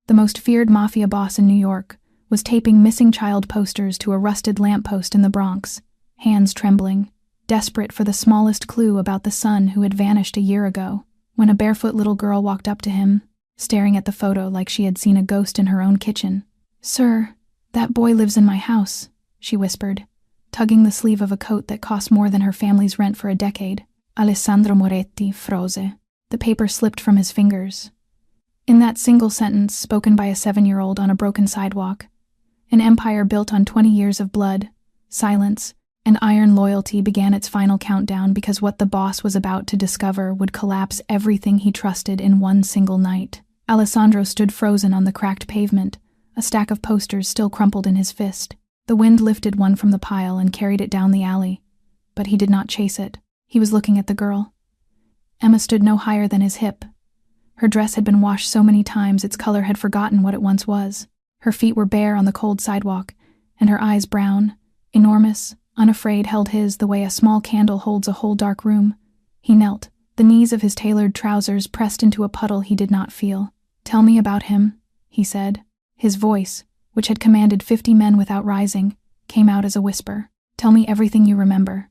the most feared mafia boss in New York, was taping missing child posters to a rusted lamppost in the Bronx, hands trembling, desperate for the smallest clue about the son who had vanished a year ago, when a barefoot little girl walked up to him, staring at the photo like she had seen a ghost in her own kitchen. "Sir, that boy lives in my house," she whispered, tugging the sleeve of a coat that cost more than her family's rent for a decade. Alessandro Moretti froze. The paper slipped from his fingers. In that single sentence, spoken by a 7-year-old on a broken sidewalk, an empire built on 20 years of blood, silence, and iron loyalty began its final countdown, because what the boss was about to discover would collapse everything he trusted in one single night. Alessandro stood frozen on the cracked pavement, a stack of posters still crumpled in his fist. The wind lifted one from the pile and carried it down the alley, but he did not chase it. He was looking at the girl. Emma stood no higher than his hip. Her dress had been washed so many times its color had forgotten what it once was. Her feet were bare on the cold sidewalk, and her eyes brown, enormous, unafraid, held his the way a small candle holds a whole dark room. He knelt, the knees of his tailored trousers pressed into a puddle he did not feel. "Tell me about him," he said. His voice, which had commanded 50 men without rising, came out as a whisper. "Tell me everything you remember."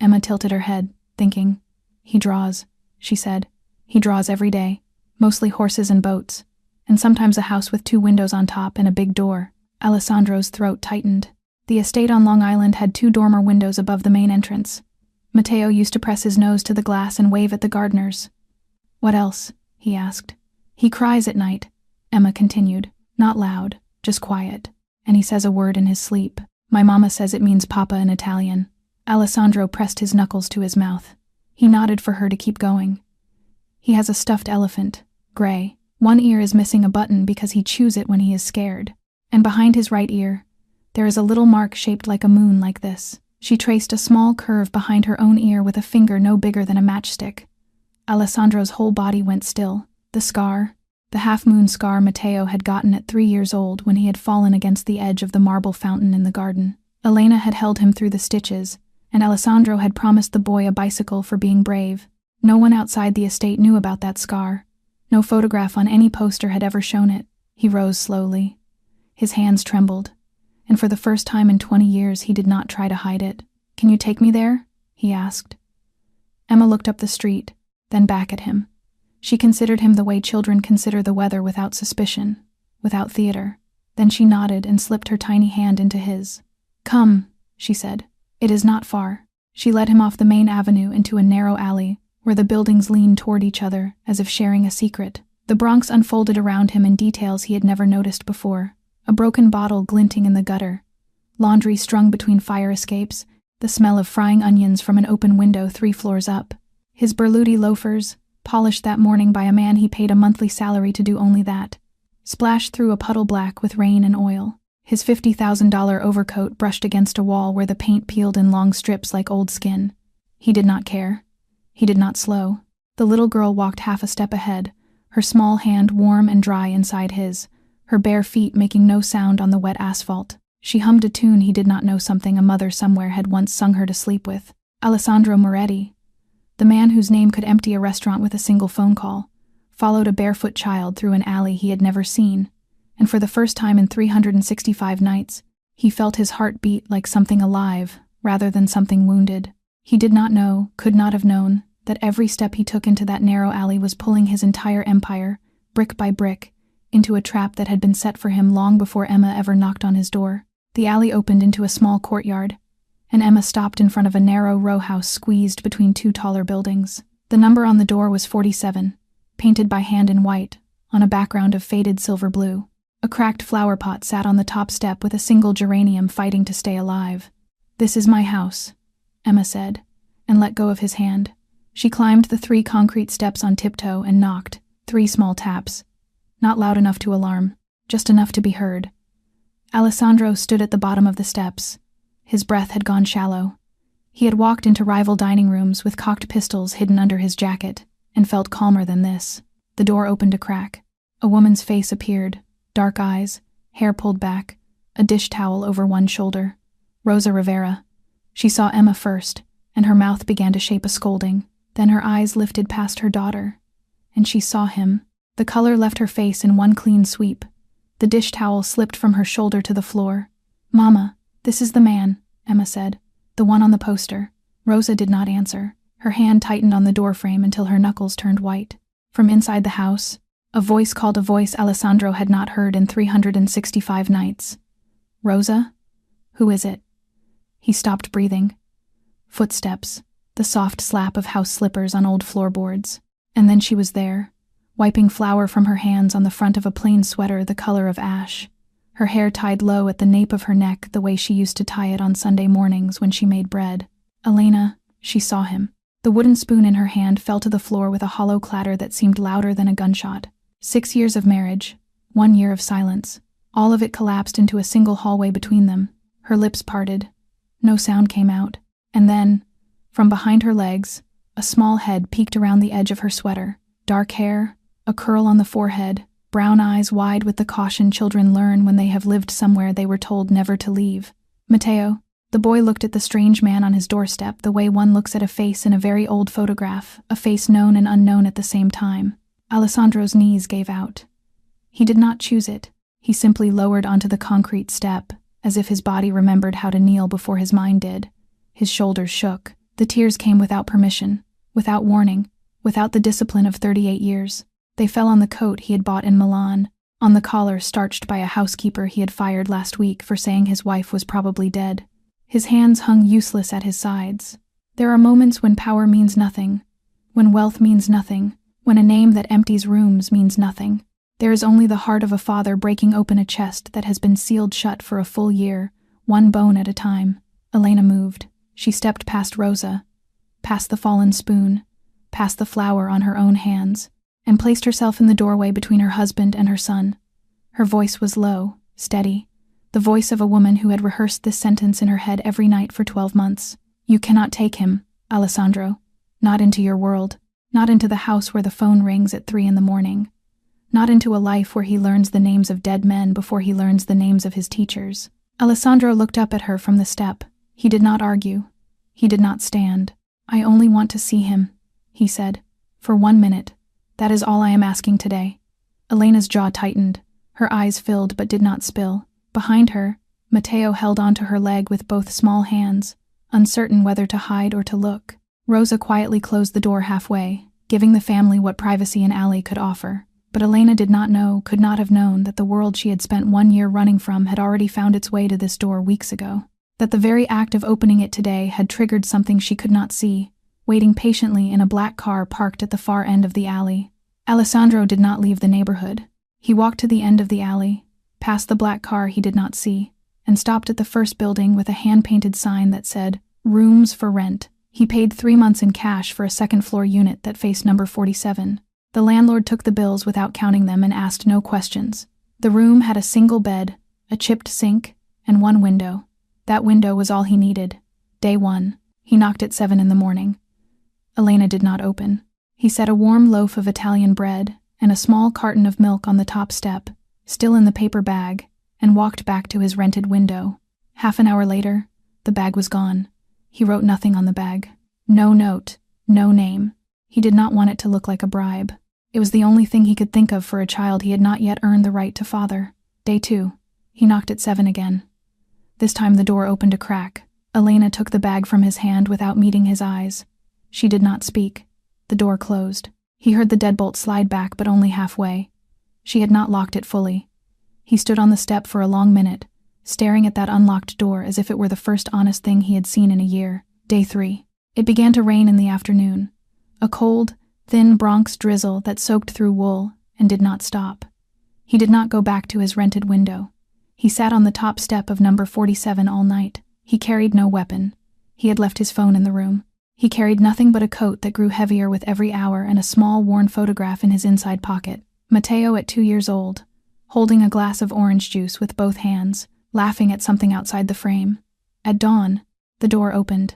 Emma tilted her head, thinking. "He draws," she said. "He draws every day, mostly horses and boats, and sometimes a house with 2 windows on top and a big door." Alessandro's throat tightened. The estate on Long Island had 2 dormer windows above the main entrance. Matteo used to press his nose to the glass and wave at the gardeners. "What else?" he asked. "He cries at night," Emma continued. "Not loud, just quiet. And he says a word in his sleep. My mama says it means papa in Italian." Alessandro pressed his knuckles to his mouth. He nodded for her to keep going. "He has a stuffed elephant, gray. One ear is missing a button because he chews it when he is scared. And behind his right ear, there is a little mark shaped like a moon, like this." She traced a small curve behind her own ear with a finger no bigger than a matchstick. Alessandro's whole body went still. The scar, the half-moon scar Matteo had gotten at 3 years old when he had fallen against the edge of the marble fountain in the garden. Elena had held him through the stitches, and Alessandro had promised the boy a bicycle for being brave. No one outside the estate knew about that scar. No photograph on any poster had ever shown it. He rose slowly. His hands trembled, and for the first time in 20 years he did not try to hide it. "Can you take me there?" he asked. Emma looked up the street, then back at him. She considered him the way children consider the weather, without suspicion, without theater. Then she nodded and slipped her tiny hand into his. "Come," she said. "It is not far." She led him off the main avenue into a narrow alley where the buildings leaned toward each other as if sharing a secret. The Bronx unfolded around him in details he had never noticed before. A broken bottle glinting in the gutter, laundry strung between fire escapes, the smell of frying onions from an open window 3 floors up. His Berluti loafers, polished that morning by a man he paid a monthly salary to do only that, splashed through a puddle black with rain and oil. His $50,000 overcoat brushed against a wall where the paint peeled in long strips like old skin. He did not care. He did not slow. The little girl walked half a step ahead, her small hand warm and dry inside his, her bare feet making no sound on the wet asphalt. She hummed a tune he did not know, something a mother somewhere had once sung her to sleep with. Alessandro Moretti, the man whose name could empty a restaurant with a single phone call, followed a barefoot child through an alley he had never seen, and for the first time in 365 nights, he felt his heart beat like something alive rather than something wounded. He did not know, could not have known, that every step he took into that narrow alley was pulling his entire empire, brick by brick, into a trap that had been set for him long before Emma ever knocked on his door. The alley opened into a small courtyard, and Emma stopped in front of a narrow row house squeezed between 2 taller buildings. The number on the door was 47, painted by hand in white, on a background of faded silver blue. A cracked flower pot sat on the top step with a single geranium fighting to stay alive. "This is my house," Emma said, and let go of his hand. She climbed the 3 concrete steps on tiptoe and knocked, 3 small taps. Not loud enough to alarm, just enough to be heard. Alessandro stood at the bottom of the steps. His breath had gone shallow. He had walked into rival dining rooms with cocked pistols hidden under his jacket, and felt calmer than this. The door opened a crack. A woman's face appeared, dark eyes, hair pulled back, a dish towel over one shoulder. Rosa Rivera. She saw Emma first, and her mouth began to shape a scolding. Then her eyes lifted past her daughter, and she saw him. The color left her face in one clean sweep, The dish towel slipped from her shoulder to the floor. "Mama, this is the man," Emma said. "The one on the poster." Rosa did not answer. Her hand tightened on the doorframe until her knuckles turned white. From inside the house, a voice called a voice Alessandro had not heard in 365 nights. "Rosa? Who is it?" He stopped breathing. Footsteps, the soft slap of house slippers on old floorboards. And then she was there, wiping flour from her hands on the front of a plain sweater the color of ash, her hair tied low at the nape of her neck the way she used to tie it on Sunday mornings when she made bread. "Elena," she saw him. The wooden spoon in her hand fell to the floor with a hollow clatter that seemed louder than a gunshot. 6 years of marriage, 1 year of silence. All of it collapsed into a single hallway between them. Her lips parted. No sound came out. And then, from behind her legs, a small head peeked around the edge of her sweater. Dark hair, a curl on the forehead, brown eyes wide with the caution children learn when they have lived somewhere they were told never to leave. "Matteo." The boy looked at the strange man on his doorstep the way one looks at a face in a very old photograph, a face known and unknown at the same time. Alessandro's knees gave out. He did not choose it. He simply lowered onto the concrete step, as if his body remembered how to kneel before his mind did. His shoulders shook. The tears came without permission, without warning, without the discipline of 38 years. They fell on the coat he had bought in Milan, on the collar starched by a housekeeper he had fired last week for saying his wife was probably dead. His hands hung useless at his sides. There are moments when power means nothing, when wealth means nothing, when a name that empties rooms means nothing. There is only the heart of a father breaking open a chest that has been sealed shut for a full year, one bone at a time. Elena moved. She stepped past Rosa, past the fallen spoon, past the flour on her own hands, and placed herself in the doorway between her husband and her son. Her voice was low, steady, the voice of a woman who had rehearsed this sentence in her head every night for 12 months. "You cannot take him, Alessandro. Not into your world. Not into the house where the phone rings at 3 in the morning. Not into a life where he learns the names of dead men before he learns the names of his teachers." Alessandro looked up at her from the step. He did not argue. He did not stand. "I only want to see him," he said. "For 1 minute. That is all I am asking today." Elena's jaw tightened. Her eyes filled but did not spill. Behind her, Matteo held onto her leg with both small hands, uncertain whether to hide or to look. Rosa quietly closed the door halfway, giving the family what privacy an alley could offer. But Elena did not know, could not have known, that the world she had spent 1 year running from had already found its way to this door weeks ago. That the very act of opening it today had triggered something she could not see, waiting patiently in a black car parked at the far end of the alley. Alessandro did not leave the neighborhood. He walked to the end of the alley, past the black car he did not see, and stopped at the first building with a hand-painted sign that said, "Rooms for rent." He paid 3 months in cash for a second-floor unit that faced number 47. The landlord took the bills without counting them and asked no questions. The room had a single bed, a chipped sink, and 1 window. That window was all he needed. Day 1. He knocked at 7 in the morning. Elena did not open. He set a warm loaf of Italian bread and a small carton of milk on the top step, still in the paper bag, and walked back to his rented window. Half an hour later, the bag was gone. He wrote nothing on the bag. No note, no name. He did not want it to look like a bribe. It was the only thing he could think of for a child he had not yet earned the right to father. Day 2. He knocked at 7 again. This time the door opened a crack. Elena took the bag from his hand without meeting his eyes. She did not speak. The door closed. He heard the deadbolt slide back, but only halfway. She had not locked it fully. He stood on the step for a long minute, staring at that unlocked door as if it were the first honest thing he had seen in a year. Day 3. It began to rain in the afternoon. A cold, thin Bronx drizzle that soaked through wool and did not stop. He did not go back to his rented window. He sat on the top step of number 47 all night. He carried no weapon. He had left his phone in the room. He carried nothing but a coat that grew heavier with every hour and a small worn photograph in his inside pocket. Matteo at 2 years old, holding a glass of orange juice with both hands, laughing at something outside the frame. At dawn, the door opened.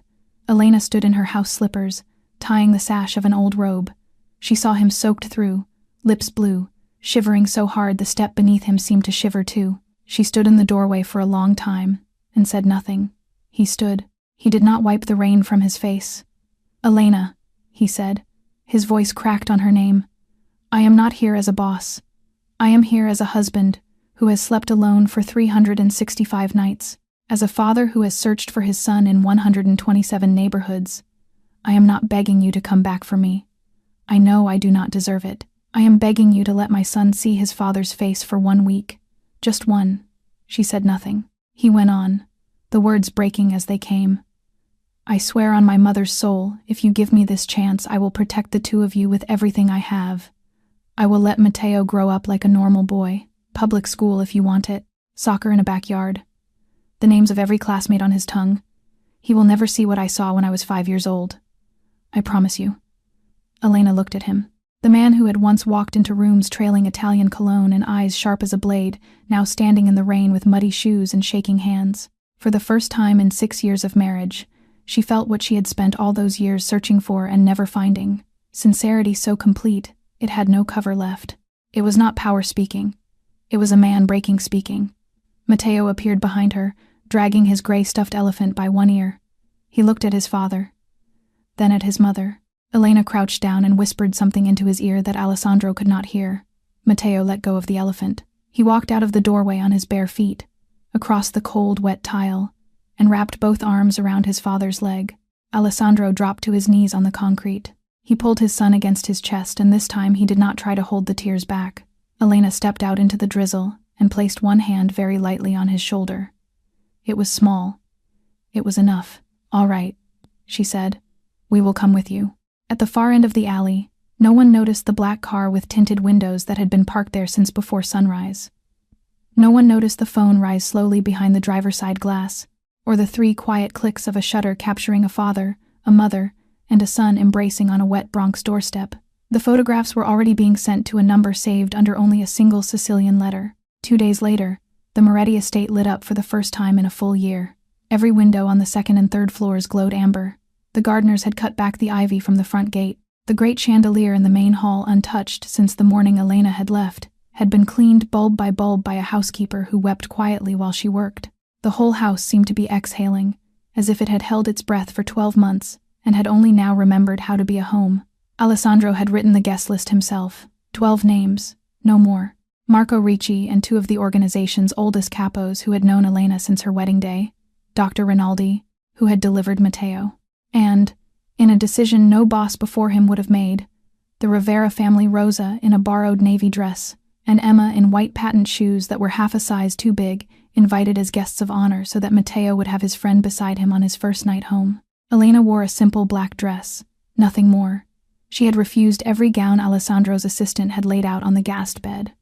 Elena stood in her house slippers, tying the sash of an old robe. She saw him soaked through, lips blue, shivering so hard the step beneath him seemed to shiver too. She stood in the doorway for a long time and said nothing. He stood. He did not wipe the rain from his face. "Elena," he said. His voice cracked on her name. "I am not here as a boss. I am here as a husband who has slept alone for 365 nights, as a father who has searched for his son in 127 neighborhoods. I am not begging you to come back for me. I know I do not deserve it. I am begging you to let my son see his father's face for 1 week. Just one." She said nothing. He went on, the words breaking as they came. "I swear on my mother's soul, if you give me this chance, I will protect the two of you with everything I have. I will let Matteo grow up like a normal boy. Public school if you want it. Soccer in a backyard. The names of every classmate on his tongue. He will never see what I saw when I was 5 years old. I promise you." Elena looked at him. The man who had once walked into rooms trailing Italian cologne and eyes sharp as a blade, now standing in the rain with muddy shoes and shaking hands. For the first time in 6 years of marriage, she felt what she had spent all those years searching for and never finding. Sincerity so complete, it had no cover left. It was not power speaking. It was a man breaking speaking. Matteo appeared behind her, dragging his gray stuffed elephant by one ear. He looked at his father, then at his mother. Elena crouched down and whispered something into his ear that Alessandro could not hear. Matteo let go of the elephant. He walked out of the doorway on his bare feet, across the cold, wet tile, and wrapped both arms around his father's leg. Alessandro dropped to his knees on the concrete. He pulled his son against his chest, and this time he did not try to hold the tears back. Elena stepped out into the drizzle and placed one hand very lightly on his shoulder. It was small. It was enough. "All right," she said. "We will come with you." At the far end of the alley, no one noticed the black car with tinted windows that had been parked there since before sunrise. No one noticed the phone rise slowly behind the driver's side glass, or the 3 quiet clicks of a shutter capturing a father, a mother, and a son embracing on a wet Bronx doorstep. The photographs were already being sent to a number saved under only a single Sicilian letter. 2 days later, the Moretti estate lit up for the first time in a full year. Every window on the 2nd and 3rd floors glowed amber. The gardeners had cut back the ivy from the front gate. The great chandelier in the main hall, untouched since the morning Elena had left, had been cleaned bulb by a housekeeper who wept quietly while she worked. The whole house seemed to be exhaling, as if it had held its breath for 12 months and had only now remembered how to be a home. Alessandro had written the guest list himself. 12 names, no more. Marco Ricci and 2 of the organization's oldest capos who had known Elena since her wedding day, Dr. Rinaldi, who had delivered Matteo. And, in a decision no boss before him would have made, the Rivera family, Rosa in a borrowed navy dress, and Emma in white patent shoes that were half a size too big, invited as guests of honor so that Matteo would have his friend beside him on his first night home. Elena wore a simple black dress, nothing more. She had refused every gown Alessandro's assistant had laid out on the gassed bed.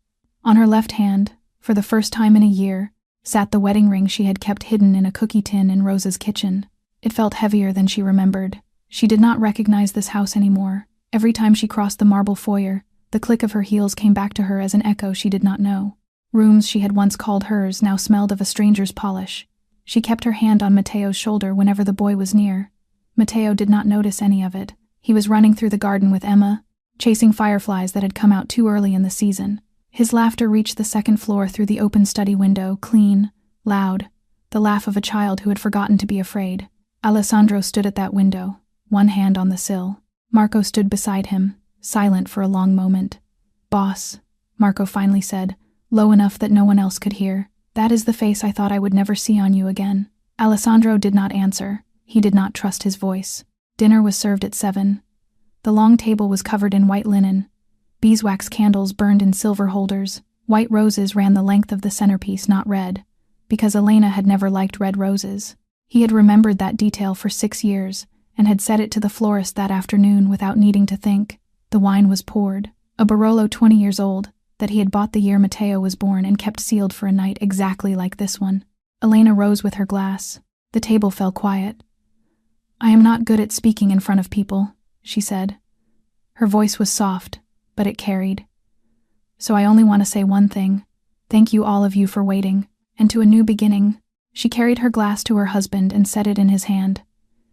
On her left hand, for the first time in a year, sat the wedding ring she had kept hidden in a cookie tin in Rosa's kitchen. It felt heavier than she remembered. She did not recognize this house anymore. Every time she crossed the marble foyer, the click of her heels came back to her as an echo she did not know. Rooms she had once called hers now smelled of a stranger's polish. She kept her hand on Matteo's shoulder whenever the boy was near. Matteo did not notice any of it. He was running through the garden with Emma, chasing fireflies that had come out too early in the season. His laughter reached the 2nd floor through the open study window, clean, loud, the laugh of a child who had forgotten to be afraid. Alessandro stood at that window, one hand on the sill. Marco stood beside him, silent for a long moment. "Boss," Marco finally said, low enough that no one else could hear, "that is the face I thought I would never see on you again." Alessandro did not answer. He did not trust his voice. Dinner was served at 7. The long table was covered in white linen. Beeswax candles burned in silver holders. White roses ran the length of the centerpiece, not red, because Elena had never liked red roses. He had remembered that detail for 6 years, and had said it to the florist that afternoon without needing to think. The wine was poured, a Barolo 20 years old, that he had bought the year Matteo was born and kept sealed for a night exactly like this one. Elena rose with her glass. The table fell quiet. "I am not good at speaking in front of people," she said. Her voice was soft, but it carried. "So I only want to say one thing. Thank you, all of you, for waiting, and to a new beginning." She carried her glass to her husband and set it in his hand.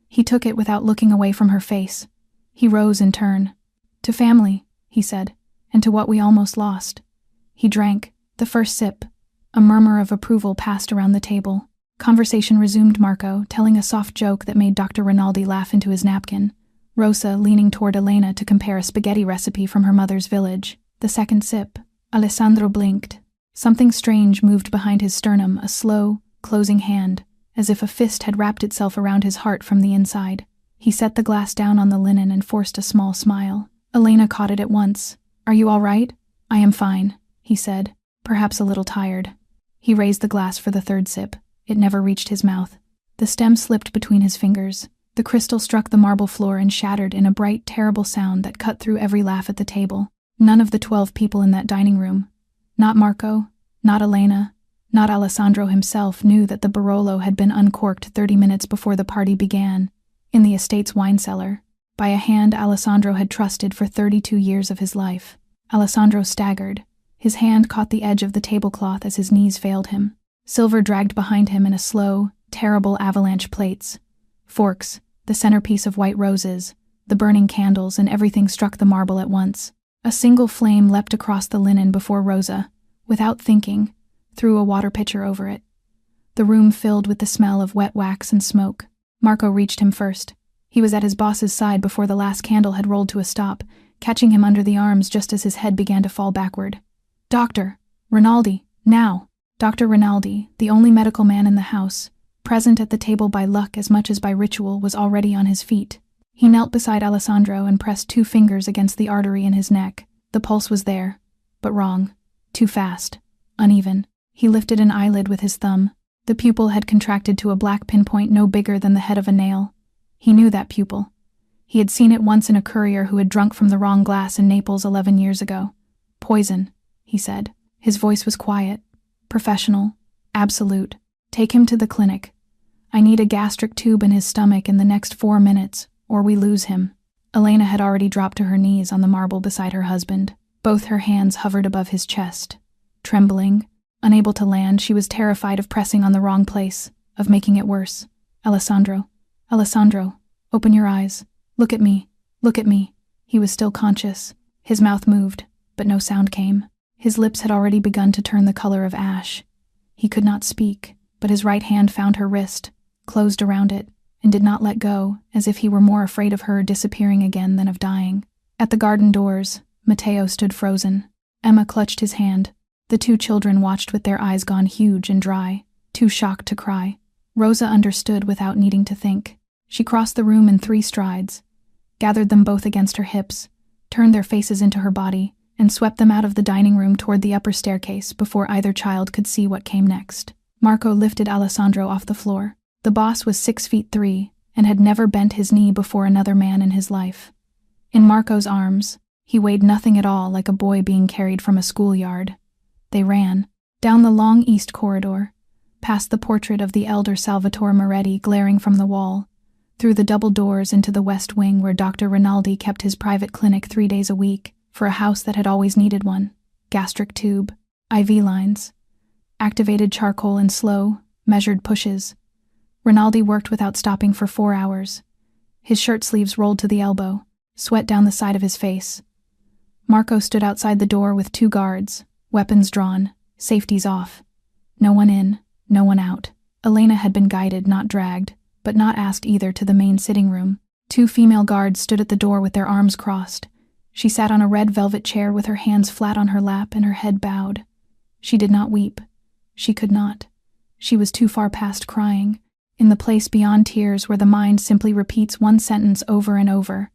He took it without looking away from her face. He rose in turn. "To family," he said, "and to what we almost lost." He drank, the first sip. A murmur of approval passed around the table. Conversation resumed, Marco telling a soft joke that made Dr. Rinaldi laugh into his napkin. Rosa leaning toward Elena to compare a spaghetti recipe from her mother's village. The second sip. Alessandro blinked. Something strange moved behind his sternum, a slow, closing hand, as if a fist had wrapped itself around his heart from the inside. He set the glass down on the linen and forced a small smile. Elena caught it at once. "Are you all right?" "I am fine," he said, perhaps a little tired. He raised the glass for the third sip. It never reached his mouth. The stem slipped between his fingers. The crystal struck the marble floor and shattered in a bright, terrible sound that cut through every laugh at the table. None of the 12 people in that dining room, not Marco, not Elena, not Alessandro himself, knew that the Barolo had been uncorked 30 minutes before the party began, in the estate's wine cellar, by a hand Alessandro had trusted for 32 years of his life. Alessandro staggered. His hand caught the edge of the tablecloth as his knees failed him. Silver dragged behind him in a slow, terrible avalanche. Plates, forks, the centerpiece of white roses, the burning candles, and everything struck the marble at once. A single flame leapt across the linen before Rosa, without thinking, threw a water pitcher over it. The room filled with the smell of wet wax and smoke. Marco reached him first. He was at his boss's side before the last candle had rolled to a stop, catching him under the arms just as his head began to fall backward. "Doctor! Rinaldi! Now!" Dr. Rinaldi, the only medical man in the house, present at the table by luck as much as by ritual, was already on his feet. He knelt beside Alessandro and pressed 2 fingers against the artery in his neck. The pulse was there, but wrong. Too fast. Uneven. He lifted an eyelid with his thumb. The pupil had contracted to a black pinpoint no bigger than the head of a nail. He knew that pupil. He had seen it once in a courier who had drunk from the wrong glass in Naples 11 years ago. "Poison," he said. His voice was quiet, professional, absolute. "Take him to the clinic. I need a gastric tube in his stomach in the next 4 minutes, or we lose him." Elena had already dropped to her knees on the marble beside her husband. Both her hands hovered above his chest. Trembling, unable to land, she was terrified of pressing on the wrong place, of making it worse. "Alessandro, Alessandro, open your eyes. Look at me, look at me." He was still conscious. His mouth moved, but no sound came. His lips had already begun to turn the color of ash. He could not speak, but his right hand found her wrist, closed around it, and did not let go, as if he were more afraid of her disappearing again than of dying. At the garden doors, Matteo stood frozen. Emma clutched his hand. The 2 children watched with their eyes gone huge and dry, too shocked to cry. Rosa understood without needing to think. She crossed the room in 3 strides, gathered them both against her hips, turned their faces into her body, and swept them out of the dining room toward the upper staircase before either child could see what came next. Marco lifted Alessandro off the floor. The boss was 6'3" and had never bent his knee before another man in his life. In Marco's arms, he weighed nothing at all, like a boy being carried from a schoolyard. They ran, down the long east corridor, past the portrait of the elder Salvatore Moretti glaring from the wall, through the double doors into the west wing where Dr. Rinaldi kept his private clinic 3 days a week, for a house that had always needed one. Gastric tube, IV lines, activated charcoal in slow, measured pushes. Rinaldi worked without stopping for 4 hours. His shirt sleeves rolled to the elbow, sweat down the side of his face. Marco stood outside the door with 2 guards, weapons drawn, safeties off. No one in, no one out. Elena had been guided, not dragged, but not asked either to the main sitting room. 2 female guards stood at the door with their arms crossed. She sat on a red velvet chair with her hands flat on her lap and her head bowed. She did not weep. She could not. She was too far past crying, in the place beyond tears where the mind simply repeats one sentence over and over.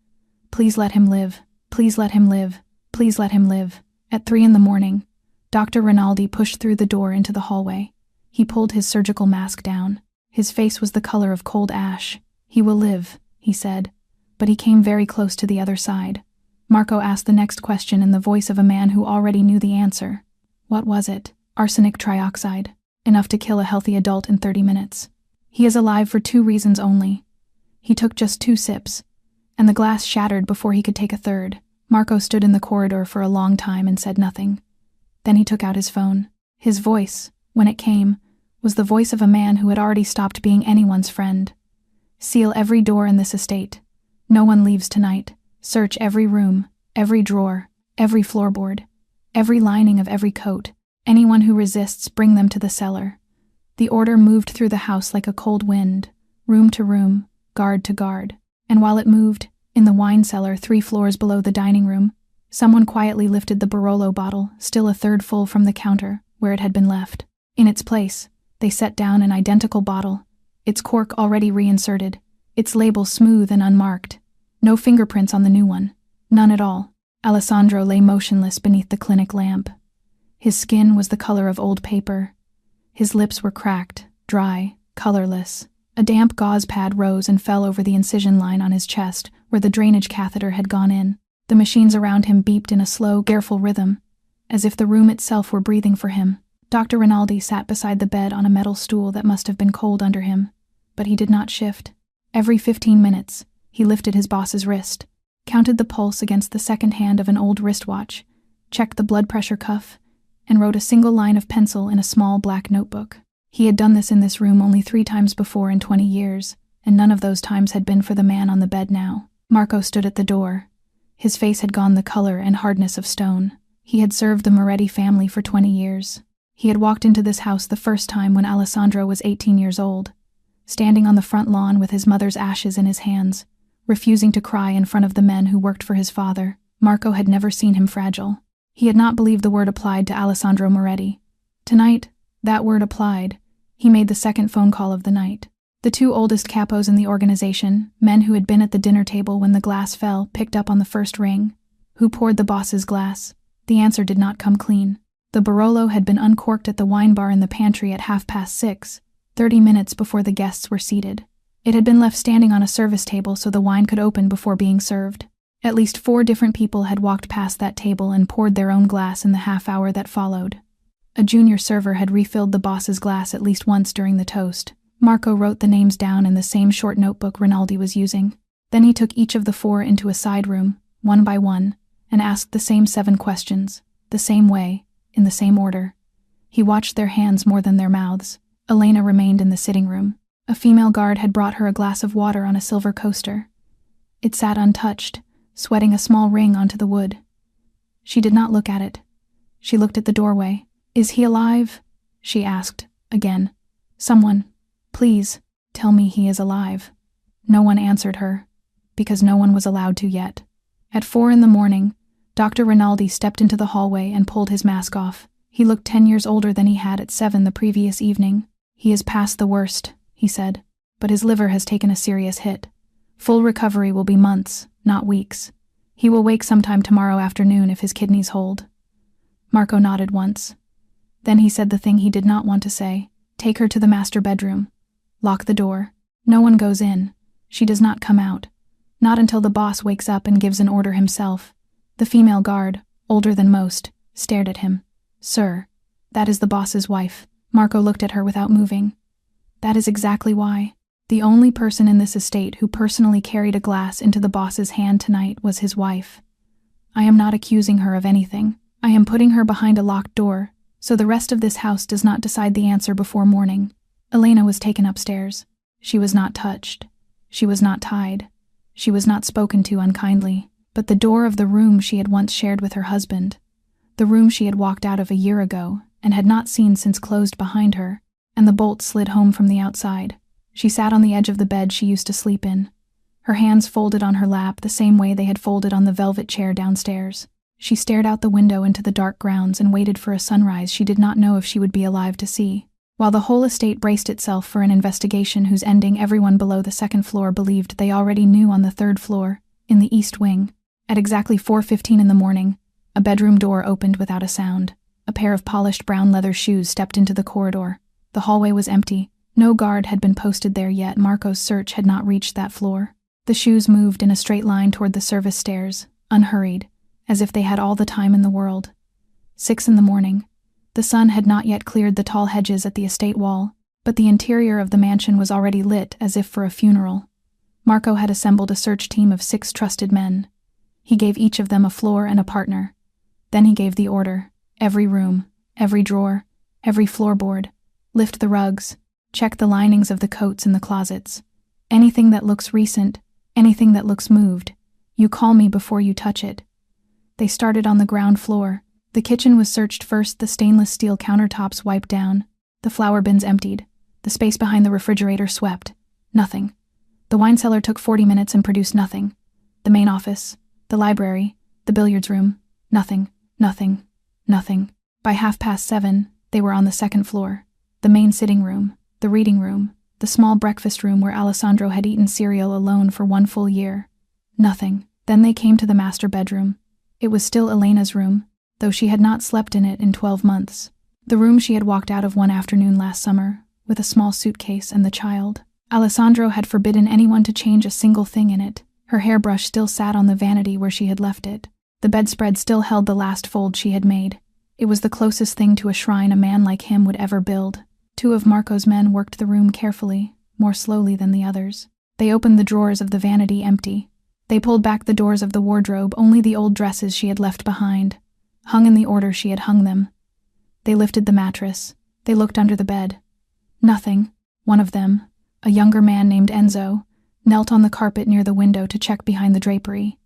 "Please let him live. Please let him live. Please let him live." At 3 a.m, Dr. Rinaldi pushed through the door into the hallway. He pulled his surgical mask down. His face was the color of cold ash. "He will live," he said, but he came very close to the other side. Marco asked the next question in the voice of a man who already knew the answer. What was it? Arsenic trioxide. Enough to kill a healthy adult in 30 minutes. He is alive for 2 reasons only. He took just 2 sips, and the glass shattered before he could take a third. Marco stood in the corridor for a long time and said nothing. Then he took out his phone. His voice, when it came, was the voice of a man who had already stopped being anyone's friend. "Seal every door in this estate. No one leaves tonight. Search every room, every drawer, every floorboard, every lining of every coat. Anyone who resists, bring them to the cellar." The order moved through the house like a cold wind, room to room, guard to guard. And while it moved, in the wine cellar 3 floors below the dining room, someone quietly lifted the Barolo bottle, still a third full from the counter, where it had been left. In its place, they set down an identical bottle, its cork already reinserted, its label smooth and unmarked. No fingerprints on the new one. None at all. Alessandro lay motionless beneath the clinic lamp. His skin was the color of old paper. His lips were cracked, dry, colorless. A damp gauze pad rose and fell over the incision line on his chest, where the drainage catheter had gone in. The machines around him beeped in a slow, careful rhythm, as if the room itself were breathing for him. Dr. Rinaldi sat beside the bed on a metal stool that must have been cold under him, but he did not shift. Every 15 minutes, he lifted his boss's wrist, counted the pulse against the second hand of an old wristwatch, checked the blood pressure cuff, and wrote a single line of pencil in a small black notebook. He had done this in this room only 3 times before in 20 years, and none of those times had been for the man on the bed now. Marco stood at the door. His face had gone the color and hardness of stone. He had served the Moretti family for 20 years. He had walked into this house the first time when Alessandro was 18 years old, standing on the front lawn with his mother's ashes in his hands, refusing to cry in front of the men who worked for his father. Marco had never seen him fragile. He had not believed the word applied to Alessandro Moretti. Tonight, that word applied. He made the second phone call of the night. The 2 oldest capos in the organization, men who had been at the dinner table when the glass fell, picked up on the first ring. Who poured the boss's glass? The answer did not come clean. The Barolo had been uncorked at the wine bar in the pantry at 6:30, 30 minutes before the guests were seated. It had been left standing on a service table so the wine could open before being served. At least 4 different people had walked past that table and poured their own glass in the half hour that followed. A junior server had refilled the boss's glass at least once during the toast. Marco wrote the names down in the same short notebook Rinaldi was using. Then he took each of the 4 into a side room, one by one, and asked the same 7 questions, the same way, in the same order. He watched their hands more than their mouths. Elena remained in the sitting room. A female guard had brought her a glass of water on a silver coaster. It sat untouched, sweating a small ring onto the wood. She did not look at it. She looked at the doorway. "Is he alive?" she asked, again. "Someone, please, tell me he is alive." No one answered her, because no one was allowed to yet. At 4 in the morning, Dr. Rinaldi stepped into the hallway and pulled his mask off. He looked 10 years older than he had at 7 the previous evening. "He is past the worst," he said, "but his liver has taken a serious hit. Full recovery will be months, not weeks. He will wake sometime tomorrow afternoon if his kidneys hold." Marco nodded once. Then he said the thing he did not want to say. "Take her to the master bedroom. Lock the door. No one goes in. She does not come out. Not until the boss wakes up and gives an order himself." The female guard, older than most, stared at him. "Sir, that is the boss's wife." Marco looked at her without moving. "That is exactly why. The only person in this estate who personally carried a glass into the boss's hand tonight was his wife. I am not accusing her of anything. I am putting her behind a locked door, so the rest of this house does not decide the answer before morning." Elena was taken upstairs. She was not touched. She was not tied. She was not spoken to unkindly. But the door of the room she had once shared with her husband, the room she had walked out of a year ago and had not seen since closed behind her, and the bolt slid home from the outside. She sat on the edge of the bed she used to sleep in, her hands folded on her lap the same way they had folded on the velvet chair downstairs. She stared out the window into the dark grounds and waited for a sunrise she did not know if she would be alive to see, while the whole estate braced itself for an investigation whose ending everyone below the 2nd floor believed they already knew on the 3rd floor, in the east wing. At exactly 4:15 in the morning, a bedroom door opened without a sound. A pair of polished brown leather shoes stepped into the corridor. The hallway was empty. No guard had been posted there yet. Marco's search had not reached that floor. The shoes moved in a straight line toward the service stairs, unhurried, as if they had all the time in the world. 6 in the morning. The sun had not yet cleared the tall hedges at the estate wall, but the interior of the mansion was already lit as if for a funeral. Marco had assembled a search team of 6 trusted men. He gave each of them a floor and a partner. Then he gave the order: every room, every drawer, every floorboard. Lift the rugs. Check the linings of the coats in the closets. Anything that looks recent, anything that looks moved. You call me before you touch it. They started on the ground floor. The kitchen was searched first, the stainless steel countertops wiped down, the flour bins emptied, the space behind the refrigerator swept. Nothing. The wine cellar took 40 minutes and produced nothing. The main office, the library, the billiards room, nothing, nothing, nothing. By 7:30, They were on the second floor. The main sitting room, the reading room, the small breakfast room where Alessandro had eaten cereal alone for 1 full year. Nothing. Then they came to the master bedroom. It was still Elena's room, though she had not slept in it in 12 months. The room she had walked out of one afternoon last summer, with a small suitcase and the child. Alessandro had forbidden anyone to change a single thing in it. Her hairbrush still sat on the vanity where she had left it. The bedspread still held the last fold she had made. It was the closest thing to a shrine a man like him would ever build. 2 of Marco's men worked the room carefully, more slowly than the others. They opened the drawers of the vanity empty. They pulled back the doors of the wardrobe, only the old dresses she had left behind, hung in the order she had hung them. They lifted the mattress. They looked under the bed. Nothing. One of them, a younger man named Enzo, knelt on the carpet near the window to check behind the drapery.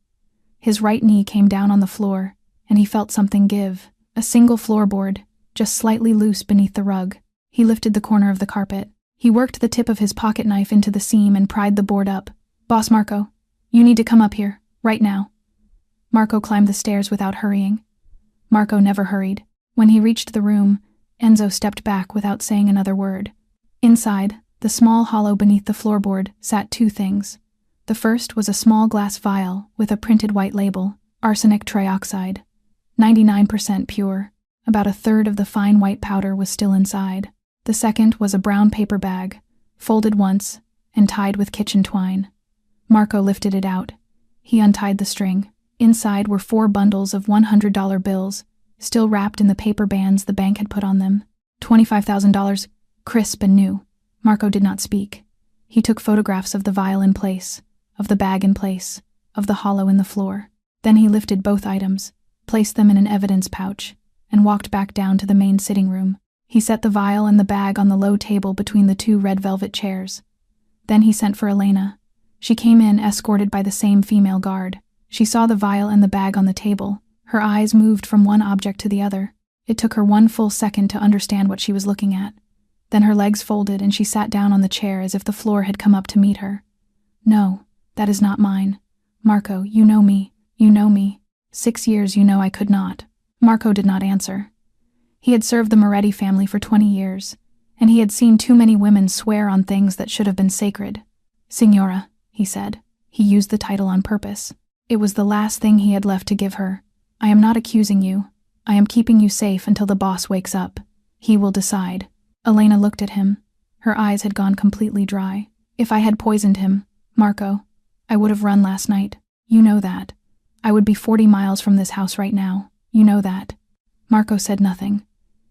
His right knee came down on the floor, and he felt something give, a single floorboard, just slightly loose beneath the rug. He lifted the corner of the carpet. He worked the tip of his pocket knife into the seam and pried the board up. "Boss Marco, you need to come up here, right now." Marco climbed the stairs without hurrying. Marco never hurried. When he reached the room, Enzo stepped back without saying another word. Inside, the small hollow beneath the floorboard, sat 2 things. The first was a small glass vial with a printed white label, arsenic trioxide, 99% pure. About 1/3 of the fine white powder was still inside. The second was a brown paper bag, folded once and tied with kitchen twine. Marco lifted it out. He untied the string. Inside were 4 bundles of $100 bills, still wrapped in the paper bands the bank had put on them. $25,000, crisp and new. Marco did not speak. He took photographs of the vial in place, of the bag in place, of the hollow in the floor. Then he lifted both items, placed them in an evidence pouch, and walked back down to the main sitting room. He set the vial and the bag on the low table between the 2 red velvet chairs. Then he sent for Elena. She came in, escorted by the same female guard. She saw the vial and the bag on the table. Her eyes moved from one object to the other. It took her 1 full second to understand what she was looking at. Then her legs folded and she sat down on the chair as if the floor had come up to meet her. "No, that is not mine. Marco, you know me. You know me. 6 years you know I could not." Marco did not answer. He had served the Moretti family for 20 years, and he had seen too many women swear on things that should have been sacred. "Signora," he said. He used the title on purpose. It was the last thing he had left to give her. "I am not accusing you. I am keeping you safe until the boss wakes up. He will decide." Elena looked at him. Her eyes had gone completely dry. "If I had poisoned him, Marco, I would have run last night. You know that. I would be 40 miles from this house right now. You know that." Marco said nothing.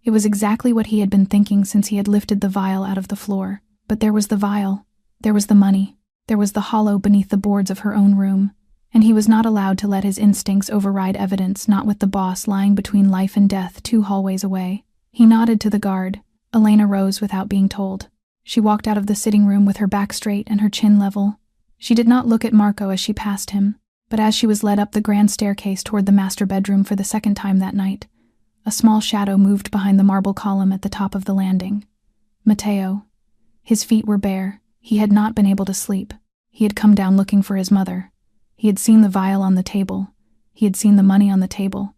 It was exactly what he had been thinking since he had lifted the vial out of the floor. But there was the vial. There was the money. There was the hollow beneath the boards of her own room. And he was not allowed to let his instincts override evidence, not with the boss lying between life and death 2 hallways away. He nodded to the guard. Elena rose without being told. She walked out of the sitting room with her back straight and her chin level. She did not look at Marco as she passed him, but as she was led up the grand staircase toward the master bedroom for the 2nd time that night, a small shadow moved behind the marble column at the top of the landing. Matteo. His feet were bare. He had not been able to sleep. He had come down looking for his mother. He had seen the vial on the table. He had seen the money on the table.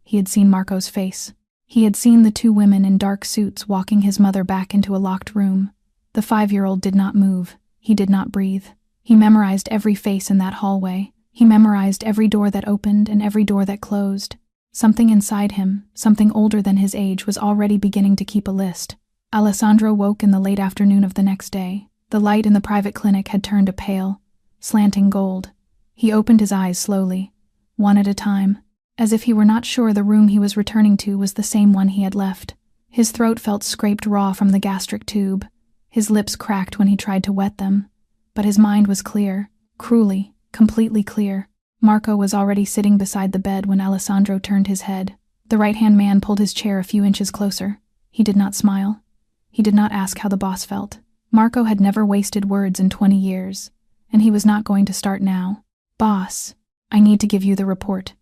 He had seen Marco's face. He had seen the 2 women in dark suits walking his mother back into a locked room. The 5-year-old did not move. He did not breathe. He memorized every face in that hallway. He memorized every door that opened and every door that closed. Something inside him, something older than his age, was already beginning to keep a list. Alessandro woke in the late afternoon of the next day. The light in the private clinic had turned a pale, slanting gold. He opened his eyes slowly, one at a time, as if he were not sure the room he was returning to was the same one he had left. His throat felt scraped raw from the gastric tube. His lips cracked when he tried to wet them. But his mind was clear, cruelly, completely clear. Marco was already sitting beside the bed when Alessandro turned his head. The right-hand man pulled his chair a few inches closer. He did not smile. He did not ask how the boss felt. Marco had never wasted words in 20 years, and he was not going to start now. "Boss, I need to give you the report."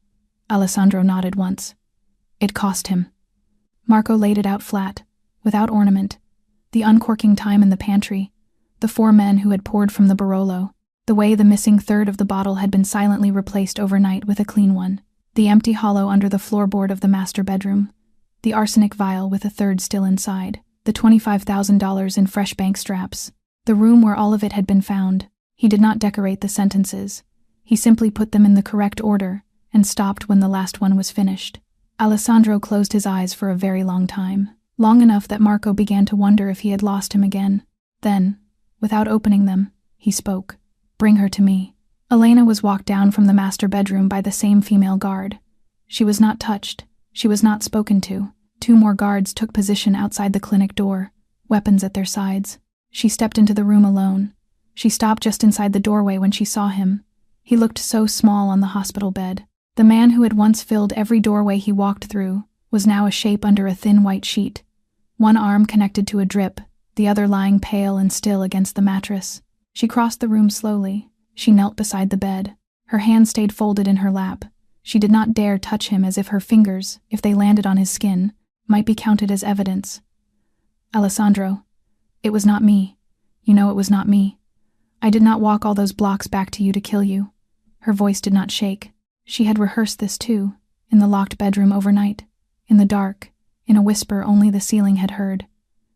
Alessandro nodded once. It cost him. Marco laid it out flat, without ornament. The uncorking time in the pantry, the 4 men who had poured from the Barolo, the way the missing 1/3 of the bottle had been silently replaced overnight with a clean one, the empty hollow under the floorboard of the master bedroom, The arsenic vial with a third still inside. The $25,000 in fresh bank straps. The room where all of it had been found. He did not decorate the sentences. He simply put them in the correct order and stopped when the last one was finished. Alessandro closed his eyes for a very long time. Long enough that Marco began to wonder if he had lost him again. Then, without opening them, he spoke. "Bring her to me." Elena was walked down from the master bedroom by the same female guard. She was not touched. She was not spoken to. 2 more guards took position outside the clinic door, weapons at their sides. She stepped into the room alone. She stopped just inside the doorway when she saw him. He looked so small on the hospital bed. The man who had once filled every doorway he walked through was now a shape under a thin white sheet. One arm connected to a drip, the other lying pale and still against the mattress. She crossed the room slowly. She knelt beside the bed. Her hand stayed folded in her lap. She did not dare touch him, as if her fingers, if they landed on his skin, might be counted as evidence. "Alessandro, it was not me. You know it was not me. I did not walk all those blocks back to you to kill you." Her voice did not shake. She had rehearsed this too, in the locked bedroom overnight, in the dark, in a whisper only the ceiling had heard.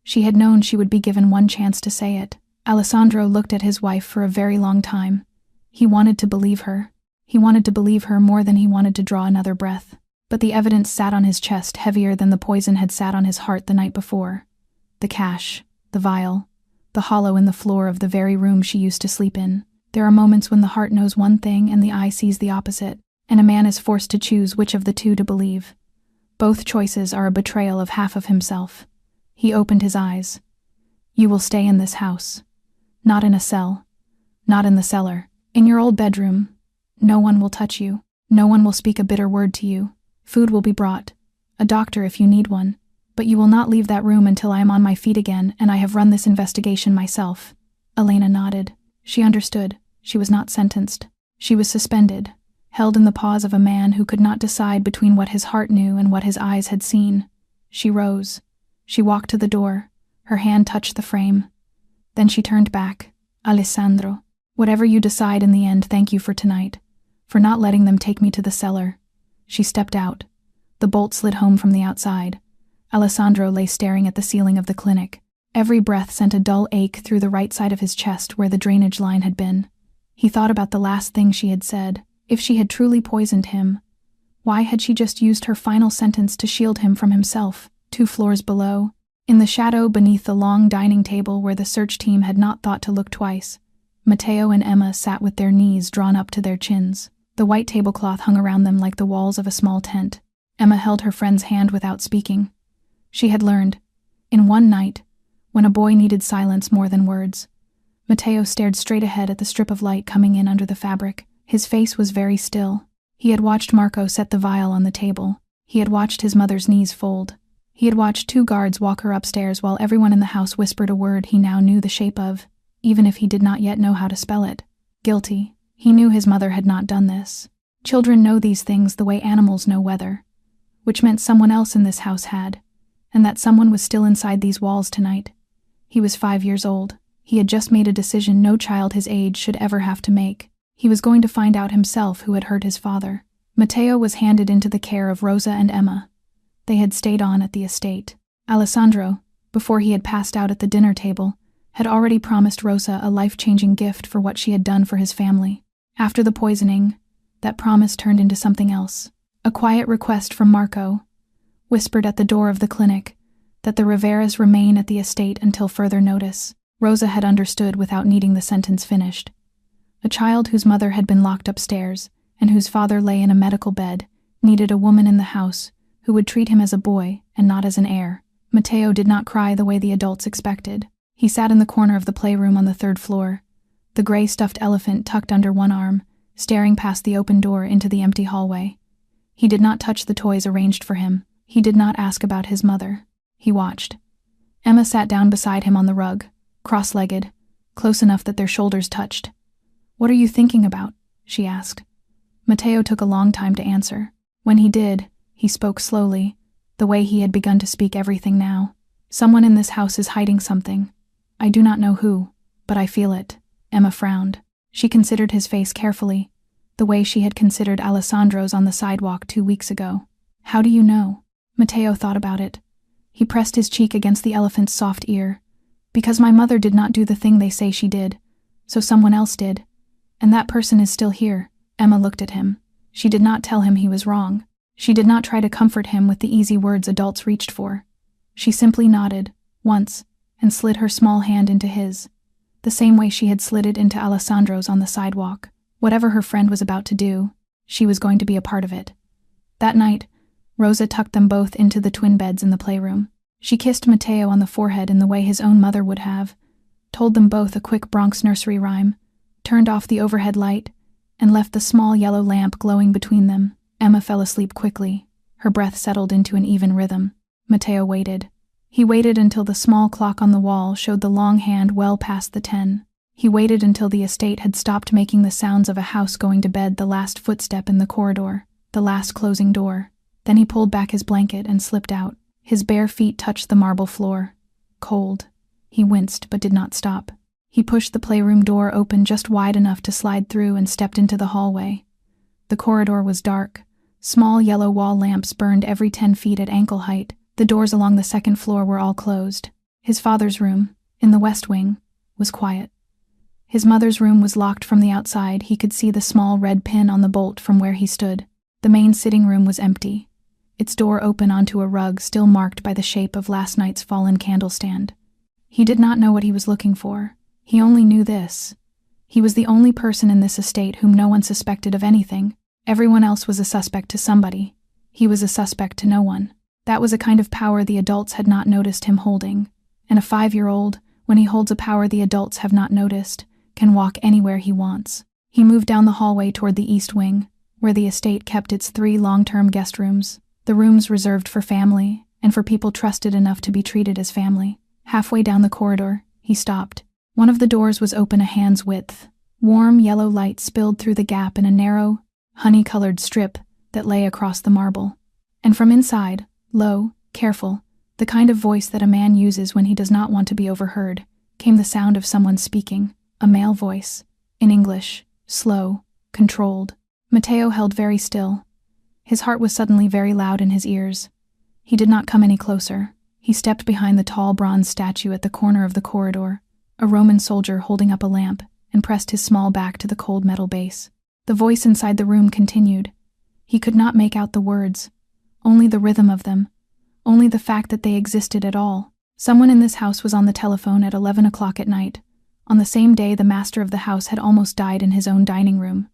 She had known she would be given one chance to say it. Alessandro looked at his wife for a very long time. He wanted to believe her. He wanted to believe her more than he wanted to draw another breath. But the evidence sat on his chest heavier than the poison had sat on his heart the night before. The cash, the vial, the hollow in the floor of the very room she used to sleep in. There are moments when the heart knows one thing and the eye sees the opposite, and a man is forced to choose which of the two to believe. Both choices are a betrayal of half of himself. He opened his eyes. "You will stay in this house. Not in a cell. Not in the cellar. In your old bedroom. No one will touch you. No one will speak a bitter word to you. Food will be brought. A doctor if you need one. But you will not leave that room until I am on my feet again and I have run this investigation myself." Elena nodded. She understood. She was not sentenced. She was suspended, held in the paws of a man who could not decide between what his heart knew and what his eyes had seen. She rose. She walked to the door. Her hand touched the frame. Then she turned back. "Alessandro, whatever you decide in the end, thank you for tonight. For not letting them take me to the cellar." She stepped out. The bolt slid home from the outside. Alessandro lay staring at the ceiling of the clinic. Every breath sent a dull ache through the right side of his chest where the drainage line had been. He thought about the last thing she had said. If she had truly poisoned him, why had she just used her final sentence to shield him from himself? 2 floors below, in the shadow beneath the long dining table where the search team had not thought to look twice, Matteo and Emma sat with their knees drawn up to their chins. The white tablecloth hung around them like the walls of a small tent. Emma held her friend's hand without speaking. She had learned, in one night, when a boy needed silence more than words. Matteo stared straight ahead at the strip of light coming in under the fabric. His face was very still. He had watched Marco set the vial on the table. He had watched his mother's knees fold. He had watched 2 guards walk her upstairs while everyone in the house whispered a word he now knew the shape of, even if he did not yet know how to spell it. Guilty. He knew his mother had not done this. Children know these things the way animals know weather, which meant someone else in this house had, and that someone was still inside these walls tonight. He was 5 years old. He had just made a decision no child his age should ever have to make. He was going to find out himself who had hurt his father. Matteo was handed into the care of Rosa and Emma. They had stayed on at the estate. Alessandro, before he had passed out at the dinner table, had already promised Rosa a life-changing gift for what she had done for his family. After the poisoning, that promise turned into something else. A quiet request from Marco, whispered at the door of the clinic, that the Riveras remain at the estate until further notice. Rosa had understood without needing the sentence finished. A child whose mother had been locked upstairs and whose father lay in a medical bed needed a woman in the house who would treat him as a boy and not as an heir. Matteo did not cry the way the adults expected. He sat in the corner of the playroom on the 3rd floor, the gray stuffed elephant tucked under one arm, staring past the open door into the empty hallway. He did not touch the toys arranged for him. He did not ask about his mother. He watched. Emma sat down beside him on the rug, cross-legged, close enough that their shoulders touched. "What are you thinking about?" she asked. Matteo took a long time to answer. When he did, he spoke slowly, the way he had begun to speak everything now. "Someone in this house is hiding something. I do not know who, but I feel it." Emma frowned. She considered his face carefully, the way she had considered Alessandro's on the sidewalk 2 weeks ago. "How do you know?" Matteo thought about it. He pressed his cheek against the elephant's soft ear. Because my mother did not do the thing they say she did, so someone else did. And that person is still here. Emma looked at him. She did not tell him he was wrong. She did not try to comfort him with the easy words adults reached for. She simply nodded, once, and slid her small hand into his, the same way she had slid it into Alessandro's on the sidewalk. Whatever her friend was about to do, she was going to be a part of it. That night, Rosa tucked them both into the twin beds in the playroom. She kissed Matteo on the forehead in the way his own mother would have, told them both a quick Bronx nursery rhyme, turned off the overhead light, and left the small yellow lamp glowing between them. Emma fell asleep quickly. Her breath settled into an even rhythm. Matteo waited. He waited until the small clock on the wall showed the long hand well past the 10. He waited until the estate had stopped making the sounds of a house going to bed, the last footstep in the corridor, the last closing door. Then he pulled back his blanket and slipped out. His bare feet touched the marble floor. Cold. He winced but did not stop. He pushed the playroom door open just wide enough to slide through and stepped into the hallway. The corridor was dark. Small yellow wall lamps burned every 10 feet at ankle height. The doors along the second floor were all closed. His father's room, in the west wing, was quiet. His mother's room was locked from the outside. He could see the small red pin on the bolt from where he stood. The main sitting room was empty, its door open onto a rug still marked by the shape of last night's fallen candlestand. He did not know what he was looking for. He only knew this. He was the only person in this estate whom no one suspected of anything. Everyone else was a suspect to somebody. He was a suspect to no one. That was a kind of power the adults had not noticed him holding. And a 5-year-old, when he holds a power the adults have not noticed, can walk anywhere he wants. He moved down the hallway toward the east wing, where the estate kept its 3 long-term guest rooms, the rooms reserved for family and for people trusted enough to be treated as family. Halfway down the corridor, he stopped. One of the doors was open a hand's width. Warm yellow light spilled through the gap in a narrow, honey-colored strip that lay across the marble. And from inside, low, careful, the kind of voice that a man uses when he does not want to be overheard, came the sound of someone speaking, a male voice, in English, slow, controlled. Matteo held very still. His heart was suddenly very loud in his ears. He did not come any closer. He stepped behind the tall bronze statue at the corner of the corridor, a Roman soldier holding up a lamp, and pressed his small back to the cold metal base. The voice inside the room continued. He could not make out the words, only the rhythm of them, only the fact that they existed at all. Someone in this house was on the telephone at 11 o'clock at night. On the same day the master of the house had almost died in his own dining room.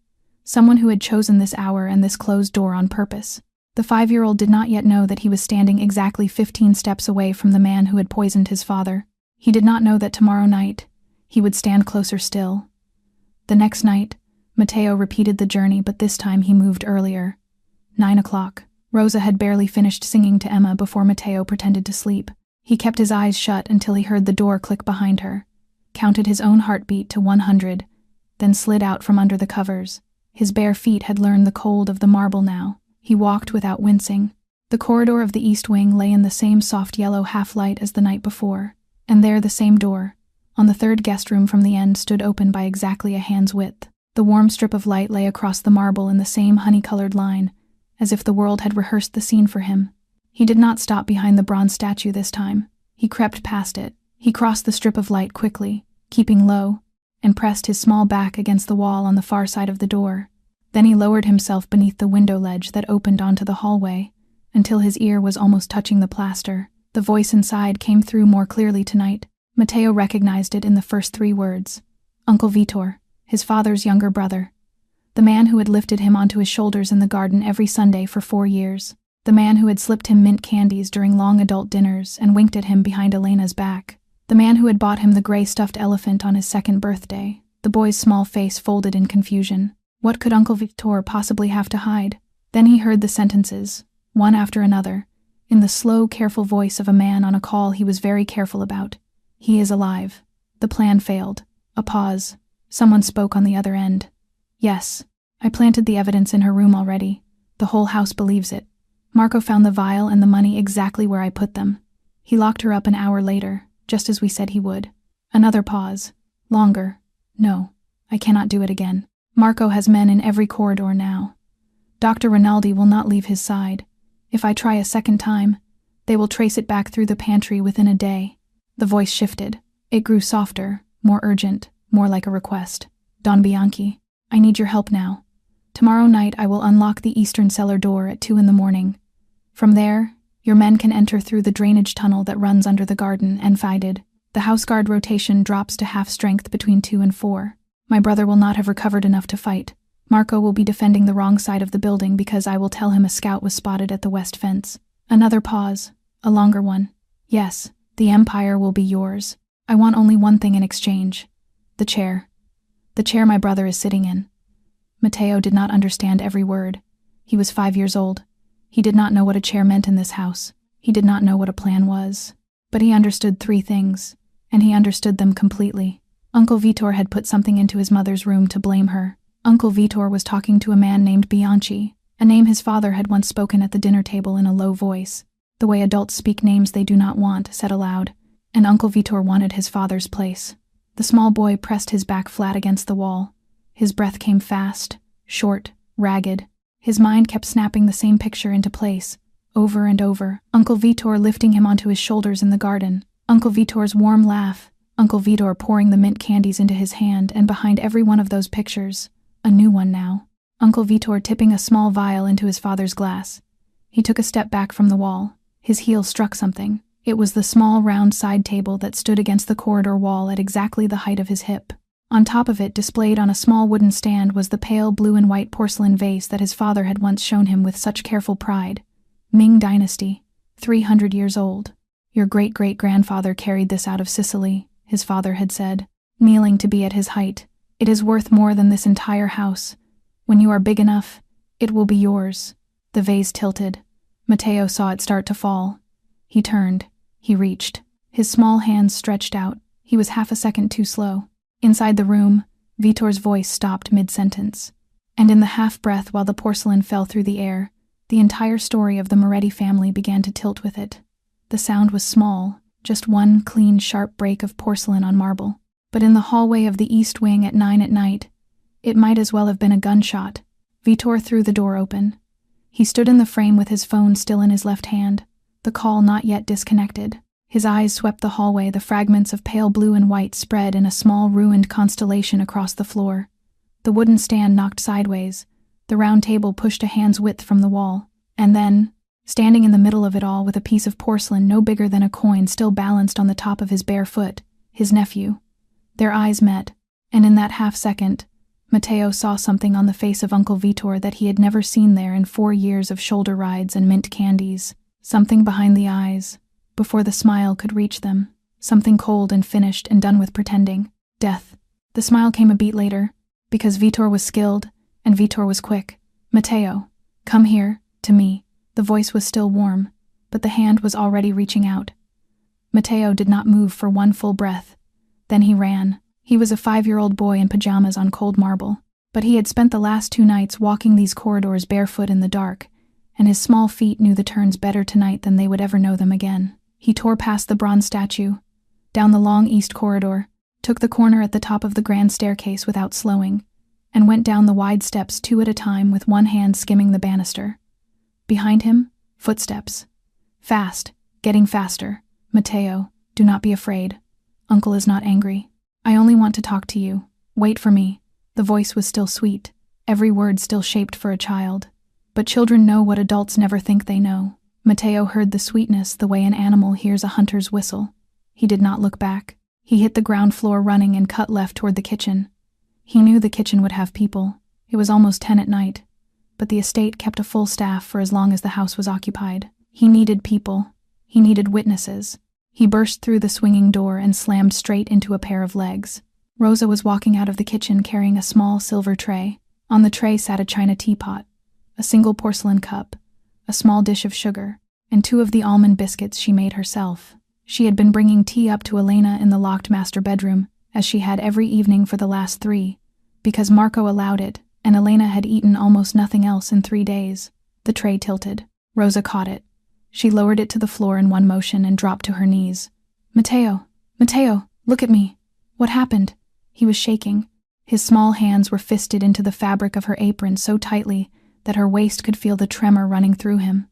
Someone who had chosen this hour and this closed door on purpose. The 5-year-old did not yet know that he was standing exactly 15 steps away from the man who had poisoned his father. He did not know that tomorrow night he would stand closer still. The next night, Matteo repeated the journey, but this time he moved earlier. 9 o'clock. Rosa had barely finished singing to Emma before Matteo pretended to sleep. He kept his eyes shut until he heard the door click behind her, counted his own heartbeat to 100, then slid out from under the covers. His bare feet had learned the cold of the marble now. He walked without wincing. The corridor of the east wing lay in the same soft yellow half-light as the night before, and there the same door, on the third guest room from the end, stood open by exactly a hand's width. The warm strip of light lay across the marble in the same honey-colored line, as if the world had rehearsed the scene for him. He did not stop behind the bronze statue this time. He crept past it. He crossed the strip of light quickly, keeping low, and pressed his small back against the wall on the far side of the door. Then he lowered himself beneath the window ledge that opened onto the hallway, until his ear was almost touching the plaster. The voice inside came through more clearly tonight. Matteo recognized it in the first 3 words. Uncle Vitor, his father's younger brother. The man who had lifted him onto his shoulders in the garden every Sunday for 4 years. The man who had slipped him mint candies during long adult dinners and winked at him behind Elena's back. The man who had bought him the gray stuffed elephant on his 2nd birthday. The boy's small face folded in confusion. What could Uncle Vitor possibly have to hide? Then he heard the sentences, one after another, in the slow, careful voice of a man on a call he was very careful about. He is alive. The plan failed. A pause. Someone spoke on the other end. Yes, I planted the evidence in her room already. The whole house believes it. Marco found the vial and the money exactly where I put them. He locked her up an hour later, just as we said he would. Another pause. Longer. No, I cannot do it again. Marco has men in every corridor now. Dr. Rinaldi will not leave his side. If I try a second time, they will trace it back through the pantry within a day." The voice shifted. It grew softer, more urgent, more like a request. "Don Bianchi, I need your help now. Tomorrow night I will unlock the eastern cellar door at 2 in the morning. From there, your men can enter through the drainage tunnel that runs under the garden and fided. The house guard rotation drops to half strength between 2 and 4. My brother will not have recovered enough to fight. Marco will be defending the wrong side of the building because I will tell him a scout was spotted at the west fence." Another pause, a longer one. "Yes, the empire will be yours. I want only one thing in exchange. The chair. The chair my brother is sitting in." Matteo did not understand every word. He was 5 years old. He did not know what a chair meant in this house. He did not know what a plan was. But he understood 3 things, and he understood them completely. Uncle Vitor had put something into his mother's room to blame her. Uncle Vitor was talking to a man named Bianchi, a name his father had once spoken at the dinner table in a low voice, the way adults speak names they do not want, said aloud, and Uncle Vitor wanted his father's place. The small boy pressed his back flat against the wall. His breath came fast, short, ragged. His mind kept snapping the same picture into place, over and over. Uncle Vitor lifting him onto his shoulders in the garden. Uncle Vitor's warm laugh. Uncle Vitor pouring the mint candies into his hand, and behind every one of those pictures, a new one now. Uncle Vitor tipping a small vial into his father's glass. He took a step back from the wall. His heel struck something. It was the small round side table that stood against the corridor wall at exactly the height of his hip. On top of it, displayed on a small wooden stand, was the pale blue and white porcelain vase that his father had once shown him with such careful pride. Ming Dynasty, 300 years old. "Your great-great-grandfather carried this out of Sicily," his father had said, kneeling to be at his height. "It is worth more than this entire house. When you are big enough, it will be yours." The vase tilted. Matteo saw it start to fall. He turned. He reached. His small hands stretched out. He was half a second too slow. Inside the room, Vitor's voice stopped mid-sentence. And in the half-breath while the porcelain fell through the air, the entire story of the Moretti family began to tilt with it. The sound was small, just one clean, sharp break of porcelain on marble. But in the hallway of the East Wing at 9 at night, it might as well have been a gunshot. Vitor threw the door open. He stood in the frame with his phone still in his left hand, the call not yet disconnected. His eyes swept the hallway, the fragments of pale blue and white spread in a small ruined constellation across the floor. The wooden stand knocked sideways, the round table pushed a hand's width from the wall, and then, standing in the middle of it all with a piece of porcelain no bigger than a coin still balanced on the top of his bare foot, his nephew. Their eyes met, and in that half-second, Matteo saw something on the face of Uncle Vitor that he had never seen there in 4 years of shoulder rides and mint candies. Something behind the eyes, before the smile could reach them. Something cold and finished and done with pretending. Death. The smile came a beat later, because Vitor was skilled, and Vitor was quick. "Matteo, come here, to me." The voice was still warm, but the hand was already reaching out. Matteo did not move for one full breath. Then he ran. He was a 5-year-old boy in pajamas on cold marble, but he had spent the last 2 nights walking these corridors barefoot in the dark, and his small feet knew the turns better tonight than they would ever know them again. He tore past the bronze statue, down the long east corridor, took the corner at the top of the grand staircase without slowing, and went down the wide steps 2 at a time with one hand skimming the banister. Behind him, footsteps. Fast, getting faster. "Matteo, do not be afraid. Uncle is not angry. I only want to talk to you. Wait for me." The voice was still sweet, every word still shaped for a child. But children know what adults never think they know. Matteo heard the sweetness the way an animal hears a hunter's whistle. He did not look back. He hit the ground floor running and cut left toward the kitchen. He knew the kitchen would have people. It was almost 10 at night, but the estate kept a full staff for as long as the house was occupied. He needed people. He needed witnesses. He burst through the swinging door and slammed straight into a pair of legs. Rosa was walking out of the kitchen carrying a small silver tray. On the tray sat a china teapot, a single porcelain cup, a small dish of sugar, and 2 of the almond biscuits she made herself. She had been bringing tea up to Elena in the locked master bedroom, as she had every evening for the last 3, because Marco allowed it, and Elena had eaten almost nothing else in 3 days. The tray tilted. Rosa caught it. She lowered it to the floor in one motion and dropped to her knees. Matteo, look at me. What happened?" He was shaking. His small hands were fisted into the fabric of her apron so tightly that her waist could feel the tremor running through him.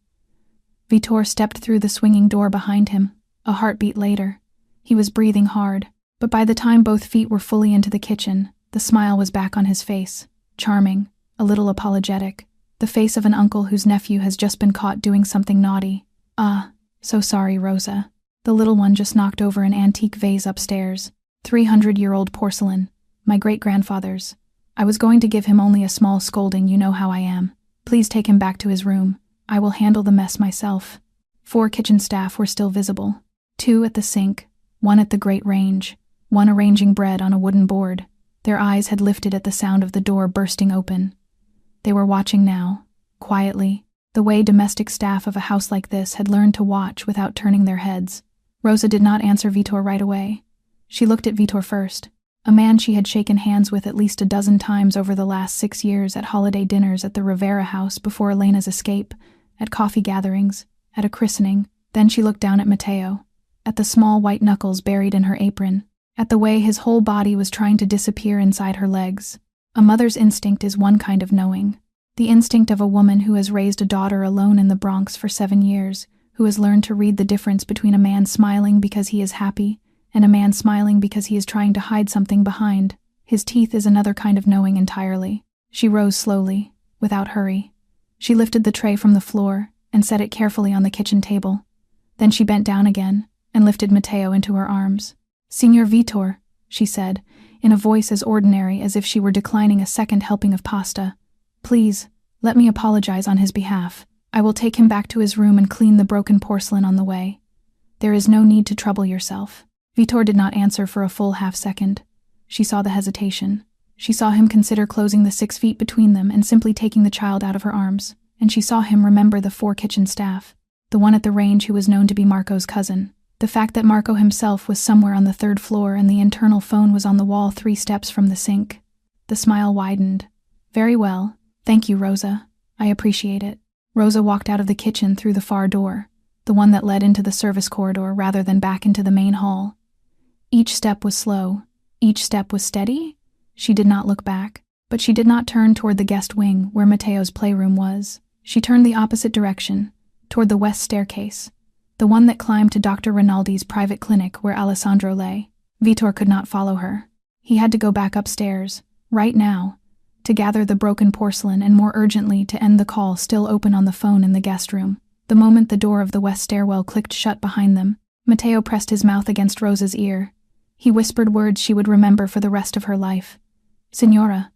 Vitor stepped through the swinging door behind him. A heartbeat later. He was breathing hard, but by the time both feet were fully into the kitchen, the smile was back on his face. Charming, a little apologetic. The face of an uncle whose nephew has just been caught doing something naughty. "Ah, so sorry, Rosa." The little one just knocked over an antique vase upstairs. 300-year-old porcelain. My great-grandfather's. I was going to give him only a small scolding, you know how I am. Please take him back to his room. I will handle the mess myself. 4 kitchen staff were still visible. 2 at the sink, 1 at the grate range, 1 arranging bread on a wooden board. Their eyes had lifted at the sound of the door bursting open. They were watching now, quietly, the way domestic staff of a house like this had learned to watch without turning their heads. Rosa did not answer Vitor right away. She looked at Vitor first, a man she had shaken hands with at least a dozen times over the last 6 years at holiday dinners at the Rivera house before Elena's escape, at coffee gatherings, at a christening. Then she looked down at Matteo, at the small white knuckles buried in her apron, at the way his whole body was trying to disappear inside her legs. A mother's instinct is one kind of knowing. The instinct of a woman who has raised a daughter alone in the Bronx for 7 years, who has learned to read the difference between a man smiling because he is happy and a man smiling because he is trying to hide something behind. His teeth is another kind of knowing entirely. She rose slowly, without hurry. She lifted the tray from the floor and set it carefully on the kitchen table. Then she bent down again and lifted Matteo into her arms. "Signor Vitor," she said, in a voice as ordinary as if she were declining a second helping of pasta. "Please, let me apologize on his behalf. I will take him back to his room and clean the broken porcelain on the way. There is no need to trouble yourself." Vitor did not answer for a full half-second. She saw the hesitation. She saw him consider closing the 6 feet between them and simply taking the child out of her arms. And she saw him remember the 4 kitchen staff, the one at the range who was known to be Marco's cousin. The fact that Marco himself was somewhere on the 3rd floor and the internal phone was on the wall 3 steps from the sink. The smile widened. "Very well. Thank you, Rosa. I appreciate it." Rosa walked out of the kitchen through the far door, the one that led into the service corridor rather than back into the main hall. Each step was slow. Each step was steady. She did not look back, but she did not turn toward the guest wing where Matteo's playroom was. She turned the opposite direction, toward the west staircase, the one that climbed to Dr. Rinaldi's private clinic where Alessandro lay. Vitor could not follow her. He had to go back upstairs, right now, to gather the broken porcelain and more urgently to end the call still open on the phone in the guest room. The moment the door of the west stairwell clicked shut behind them, Matteo pressed his mouth against Rosa's ear. He whispered words she would remember for the rest of her life. "Signora,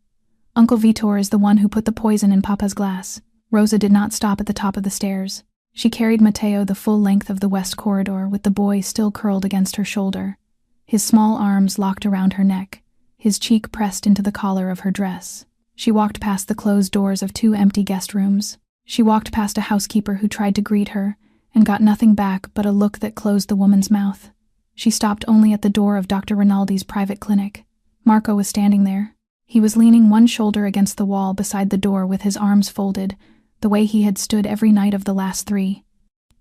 Uncle Vitor is the one who put the poison in Papa's glass." Rosa did not stop at the top of the stairs. She carried Matteo the full length of the west corridor with the boy still curled against her shoulder, his small arms locked around her neck, his cheek pressed into the collar of her dress. She walked past the closed doors of 2 empty guest rooms. She walked past a housekeeper who tried to greet her and got nothing back but a look that closed the woman's mouth. She stopped only at the door of Dr. Rinaldi's private clinic. Marco was standing there. He was leaning one shoulder against the wall beside the door with his arms folded, the way he had stood every night of the last 3.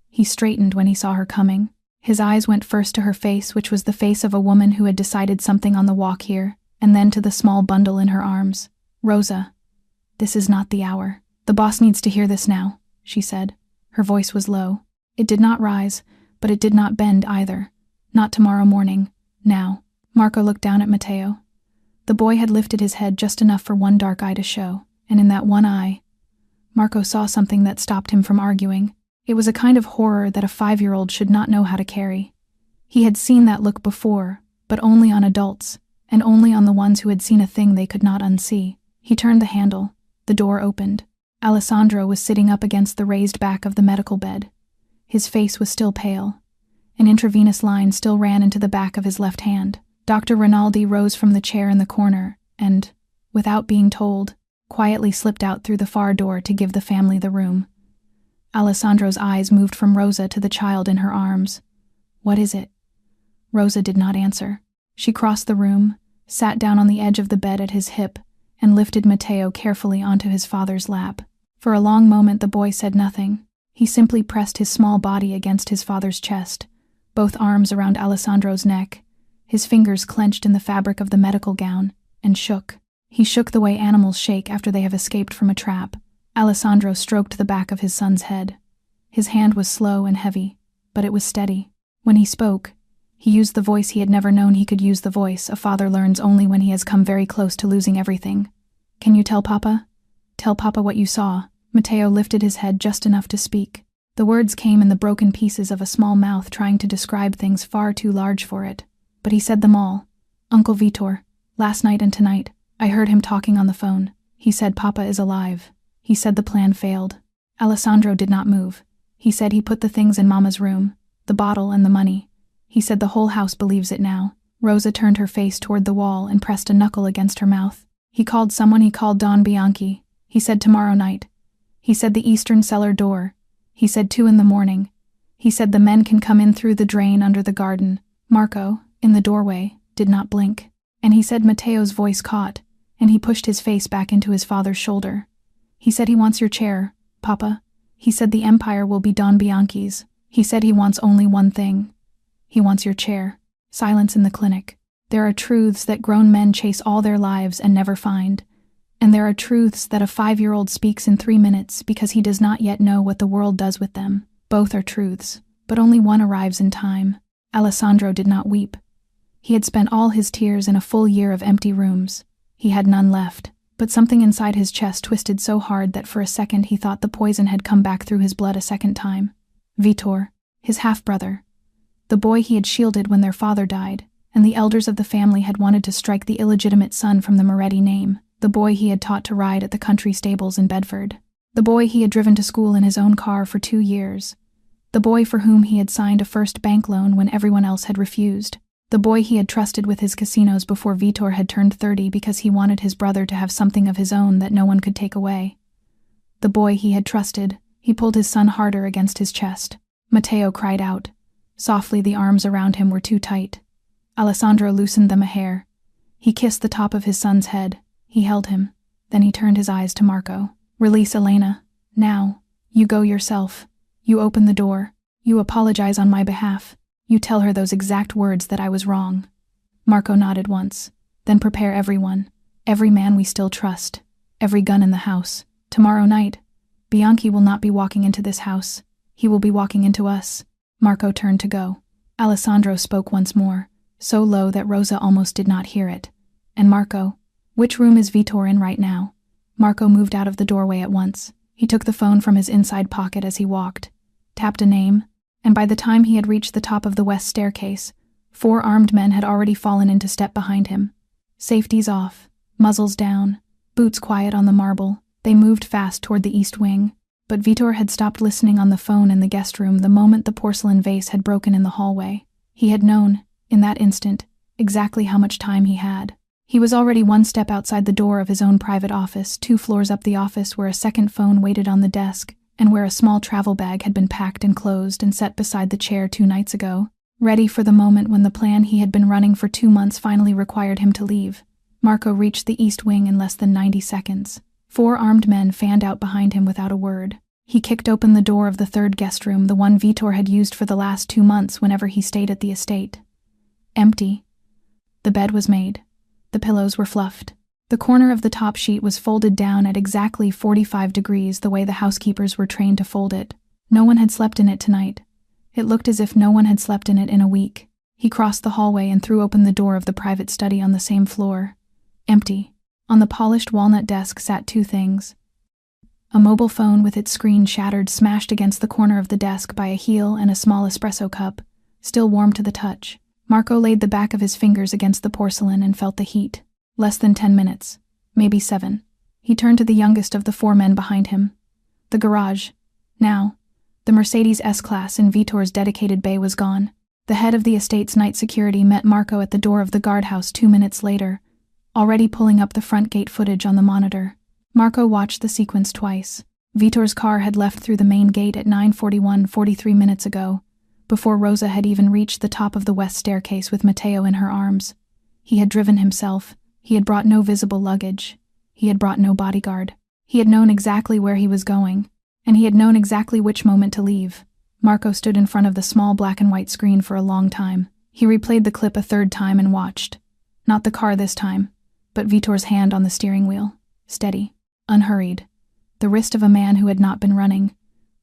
He straightened when he saw her coming. His eyes went first to her face, which was the face of a woman who had decided something on the walk here, and then to the small bundle in her arms. "Rosa, this is not the hour. The boss needs to hear this now," she said. Her voice was low. It did not rise, but it did not bend either. "Not tomorrow morning. Now." Marco looked down at Matteo. The boy had lifted his head just enough for one dark eye to show, and in that one eye, Marco saw something that stopped him from arguing. It was a kind of horror that a 5-year-old should not know how to carry. He had seen that look before, but only on adults, and only on the ones who had seen a thing they could not unsee. He turned the handle. The door opened. Alessandro was sitting up against the raised back of the medical bed. His face was still pale. An intravenous line still ran into the back of his left hand. Dr. Rinaldi rose from the chair in the corner and, without being told, quietly slipped out through the far door to give the family the room. Alessandro's eyes moved from Rosa to the child in her arms. "What is it?" Rosa did not answer. She crossed the room, sat down on the edge of the bed at his hip, and lifted Matteo carefully onto his father's lap. For a long moment the boy said nothing. He simply pressed his small body against his father's chest, both arms around Alessandro's neck, his fingers clenched in the fabric of the medical gown, and shook. He shook the way animals shake after they have escaped from a trap. Alessandro stroked the back of his son's head. His hand was slow and heavy, but it was steady. When he spoke, he used the voice he had never known he could use, the voice a father learns only when he has come very close to losing everything. "Can you tell Papa? Tell Papa what you saw." Matteo lifted his head just enough to speak. The words came in the broken pieces of a small mouth trying to describe things far too large for it. But he said them all. "Uncle Vitor, last night and tonight, I heard him talking on the phone. He said Papa is alive. He said the plan failed. Alessandro did not move. He said he put the things in Mama's room, the bottle and the money. He said the whole house believes it now." Rosa turned her face toward the wall and pressed a knuckle against her mouth. "He called someone. He called Don Bianchi. He said tomorrow night. He said the eastern cellar door. He said 2 a.m. He said the men can come in through the drain under the garden." Marco, in the doorway, did not blink. "And he said," Matteo's voice caught, and he pushed his face back into his father's shoulder. "He said he wants your chair, Papa. He said the empire will be Don Bianchi's. He said he wants only one thing. He wants your chair." Silence in the clinic. There are truths that grown men chase all their lives and never find. And there are truths that a 5-year-old speaks in 3 minutes because he does not yet know what the world does with them. Both are truths, but only one arrives in time. Alessandro did not weep. He had spent all his tears in a full year of empty rooms. He had none left, but something inside his chest twisted so hard that for a second he thought the poison had come back through his blood a second time. Vitor, his half-brother, the boy he had shielded when their father died, and the elders of the family had wanted to strike the illegitimate son from the Moretti name, the boy he had taught to ride at the country stables in Bedford, the boy he had driven to school in his own car for 2 years, the boy for whom he had signed a first bank loan when everyone else had refused, the boy he had trusted with his casinos before Vitor had turned 30 because he wanted his brother to have something of his own that no one could take away. The boy he had trusted. He pulled his son harder against his chest. Matteo cried out. Softly, the arms around him were too tight. Alessandro loosened them a hair. He kissed the top of his son's head. He held him. Then he turned his eyes to Marco. "Release Elena. Now. You go yourself. You open the door. You apologize on my behalf. You tell her those exact words that I was wrong." Marco nodded once. "Then prepare everyone. Every man we still trust. Every gun in the house. Tomorrow night, Bianchi will not be walking into this house. He will be walking into us." Marco turned to go. Alessandro spoke once more, so low that Rosa almost did not hear it. "And Marco, which room is Vitor in right now?" Marco moved out of the doorway at once. He took the phone from his inside pocket as he walked, tapped a name, and by the time he had reached the top of the west staircase, 4 armed men had already fallen into step behind him. Safeties off, muzzles down, boots quiet on the marble, they moved fast toward the east wing. But Vitor had stopped listening on the phone in the guest room the moment the porcelain vase had broken in the hallway. He had known, in that instant, exactly how much time he had. He was already 1 step outside the door of his own private office, 2 floors up the office where a second phone waited on the desk, and where a small travel bag had been packed and closed and set beside the chair 2 nights ago, ready for the moment when the plan he had been running for 2 months finally required him to leave. Marco reached the east wing in less than 90 seconds. 4 armed men fanned out behind him without a word. He kicked open the door of the 3rd guest room, the one Vitor had used for the last 2 months whenever he stayed at the estate. Empty. The bed was made. The pillows were fluffed. The corner of the top sheet was folded down at exactly 45 degrees, the way the housekeepers were trained to fold it. No one had slept in it tonight. It looked as if no one had slept in it in a week. He crossed the hallway and threw open the door of the private study on the same floor. Empty. On the polished walnut desk sat 2 things. A mobile phone with its screen shattered, smashed against the corner of the desk by a heel, and a small espresso cup, still warm to the touch. Marco laid the back of his fingers against the porcelain and felt the heat. Less than 10 minutes. Maybe 7. He turned to the youngest of the 4 men behind him. The garage. Now. The Mercedes S-Class in Vitor's dedicated bay was gone. The head of the estate's night security met Marco at the door of the guardhouse 2 minutes later, already pulling up the front gate footage on the monitor. Marco watched the sequence twice. Vitor's car had left through the main gate at 9:41, 43 minutes ago, before Rosa had even reached the top of the west staircase with Matteo in her arms. He had driven himself. He had brought no visible luggage. He had brought no bodyguard. He had known exactly where he was going, and he had known exactly which moment to leave. Marco stood in front of the small black and white screen for a long time. He replayed the clip a 3rd time and watched. Not the car this time, but Vitor's hand on the steering wheel. Steady. Unhurried. The wrist of a man who had not been running.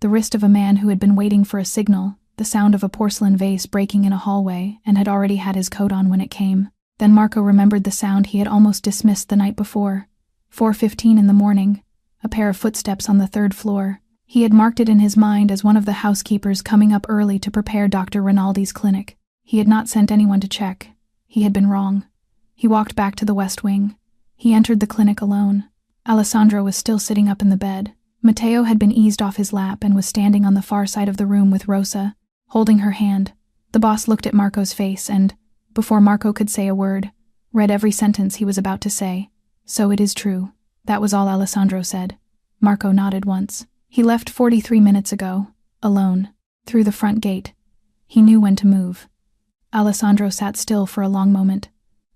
the wrist of a man who had been waiting for a signal, the sound of a porcelain vase breaking in a hallway and had already had his coat on when it came. Then Marco remembered the sound he had almost dismissed the night before. 4:15 in the morning, a pair of footsteps on the 3rd floor. He had marked it in his mind as one of the housekeepers coming up early to prepare Dr. Rinaldi's clinic. He had not sent anyone to check. He had been wrong. He walked back to the West Wing. He entered the clinic alone. Alessandro was still sitting up in the bed. Matteo had been eased off his lap and was standing on the far side of the room with Rosa, holding her hand. The boss looked at Marco's face and, before Marco could say a word, read every sentence he was about to say. "So it is true." That was all Alessandro said. Marco nodded once. He left 43 minutes ago, alone, through the front gate. He knew when to move. Alessandro sat still for a long moment.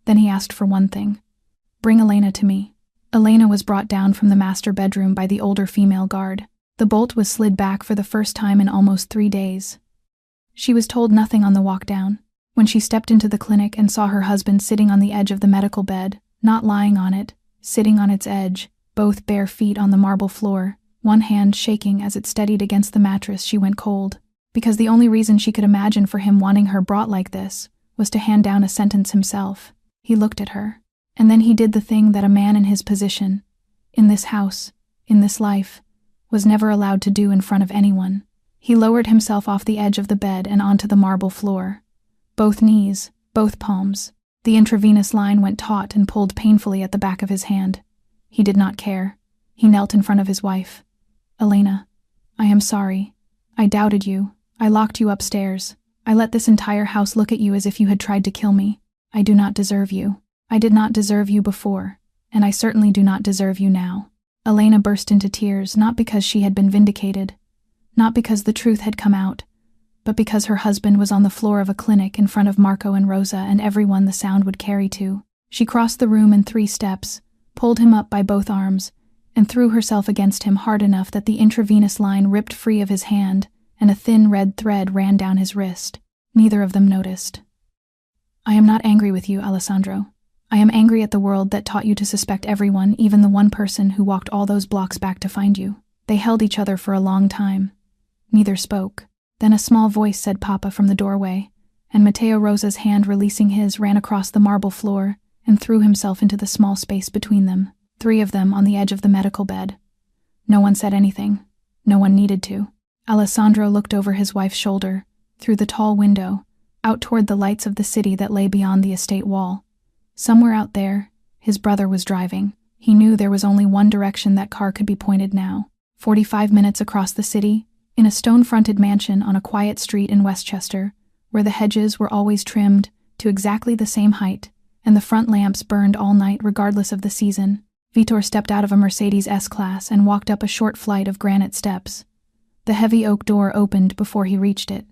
Then he asked for one thing. "Bring Elena to me." Elena was brought down from the master bedroom by the older female guard. The bolt was slid back for the first time in almost 3 days. She was told nothing on the walk down. When she stepped into the clinic and saw her husband sitting on the edge of the medical bed, not lying on it, sitting on its edge, both bare feet on the marble floor, one hand shaking as it steadied against the mattress, she went cold. Because the only reason she could imagine for him wanting her brought like this was to hand down a sentence himself. He looked at her. And then he did the thing that a man in his position, in this house, in this life, was never allowed to do in front of anyone. He lowered himself off the edge of the bed and onto the marble floor. Both knees, both palms. The intravenous line went taut and pulled painfully at the back of his hand. He did not care. He knelt in front of his wife. "Elena, I am sorry. I doubted you. I locked you upstairs. I let this entire house look at you as if you had tried to kill me. I do not deserve you. I did not deserve you before, and I certainly do not deserve you now." Elena burst into tears, not because she had been vindicated, not because the truth had come out, but because her husband was on the floor of a clinic in front of Marco and Rosa and everyone the sound would carry to. She crossed the room in 3 steps, pulled him up by both arms, and threw herself against him hard enough that the intravenous line ripped free of his hand and a thin red thread ran down his wrist. Neither of them noticed. "I am not angry with you, Alessandro. I am angry at the world that taught you to suspect everyone, even the one person who walked all those blocks back to find you." They held each other for a long time. Neither spoke. Then a small voice said "Papa" from the doorway, and Matteo Rosa's hand releasing his ran across the marble floor and threw himself into the small space between them, 3 of them on the edge of the medical bed. No one said anything. No one needed to. Alessandro looked over his wife's shoulder, through the tall window, out toward the lights of the city that lay beyond the estate wall. Somewhere out there, his brother was driving. He knew there was only one direction that car could be pointed now. 45 minutes across the city, in a stone-fronted mansion on a quiet street in Westchester, where the hedges were always trimmed to exactly the same height, and the front lamps burned all night regardless of the season, Vitor stepped out of a Mercedes S-Class and walked up a short flight of granite steps. The heavy oak door opened before he reached it.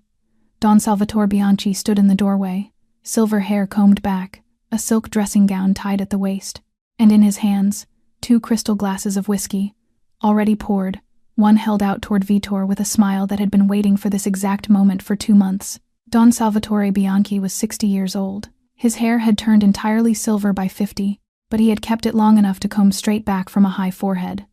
Don Salvatore Bianchi stood in the doorway, silver hair combed back, a silk dressing gown tied at the waist, and in his hands, 2 crystal glasses of whiskey, already poured, one held out toward Vitor with a smile that had been waiting for this exact moment for 2 months. Don Salvatore Bianchi was 60 years old. His hair had turned entirely silver by 50, but he had kept it long enough to comb straight back from a high forehead.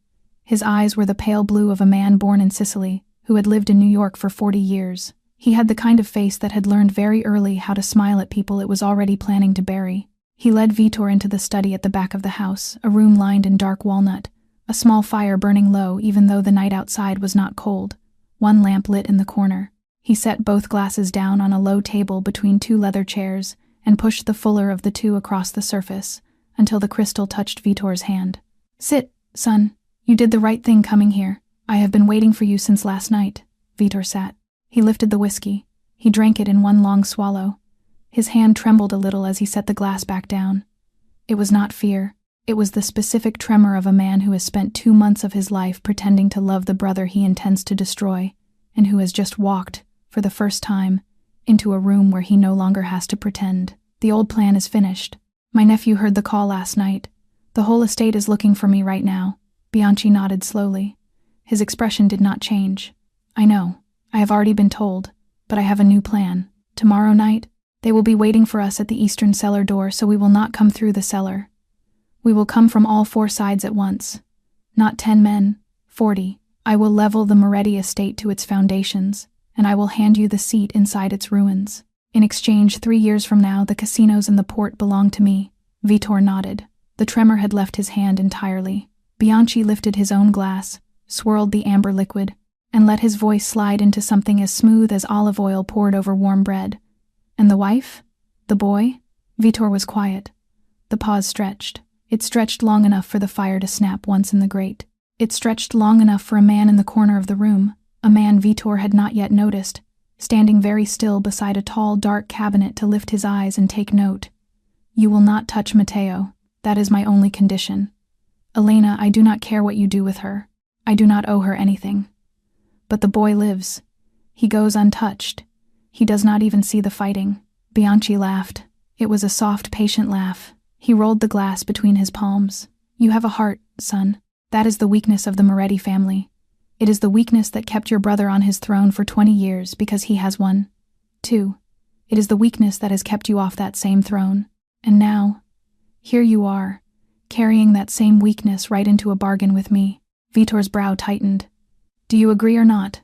His eyes were the pale blue of a man born in Sicily, who had lived in New York for 40 years. He had the kind of face that had learned very early how to smile at people it was already planning to bury. He led Vitor into the study at the back of the house, a room lined in dark walnut, a small fire burning low even though the night outside was not cold, one lamp lit in the corner. He set both glasses down on a low table between 2 leather chairs and pushed the fuller of the 2 across the surface until the crystal touched Vitor's hand. "Sit, son. You did the right thing coming here. I have been waiting for you since last night." Vitor sat. He lifted the whiskey. He drank it in one long swallow. His hand trembled a little as he set the glass back down. It was not fear. It was the specific tremor of a man who has spent 2 months of his life pretending to love the brother he intends to destroy, and who has just walked, for the first time, into a room where he no longer has to pretend. "The old plan is finished. My nephew heard the call last night. The whole estate is looking for me right now." Bianchi nodded slowly. His expression did not change. "I know. I have already been told, but I have a new plan. Tomorrow night, they will be waiting for us at the eastern cellar door, so we will not come through the cellar. We will come from all 4 sides at once. Not 10 men, 40. I will level the Moretti estate to its foundations, and I will hand you the seat inside its ruins. In exchange, 3 years from now, the casinos and the port belong to me." Vitor nodded. The tremor had left his hand entirely. Bianchi lifted his own glass, swirled the amber liquid, and let his voice slide into something as smooth as olive oil poured over warm bread. "And the wife? The boy?" Vitor was quiet. The pause stretched. It stretched long enough for the fire to snap once in the grate. It stretched long enough for a man in the corner of the room, a man Vitor had not yet noticed, standing very still beside a tall, dark cabinet, to lift his eyes and take note. "You will not touch Matteo. That is my only condition. Elena, I do not care what you do with her. I do not owe her anything. But the boy lives. He goes untouched. He does not even see the fighting." Bianchi laughed. It was a soft, patient laugh. He rolled the glass between his palms. "You have a heart, son. That is the weakness of the Moretti family. It is the weakness that kept your brother on his throne for 20 years because he has one. 2. It is the weakness that has kept you off that same throne. And now, here you are, carrying that same weakness right into a bargain with me." Vitor's brow tightened. "Do you agree or not?"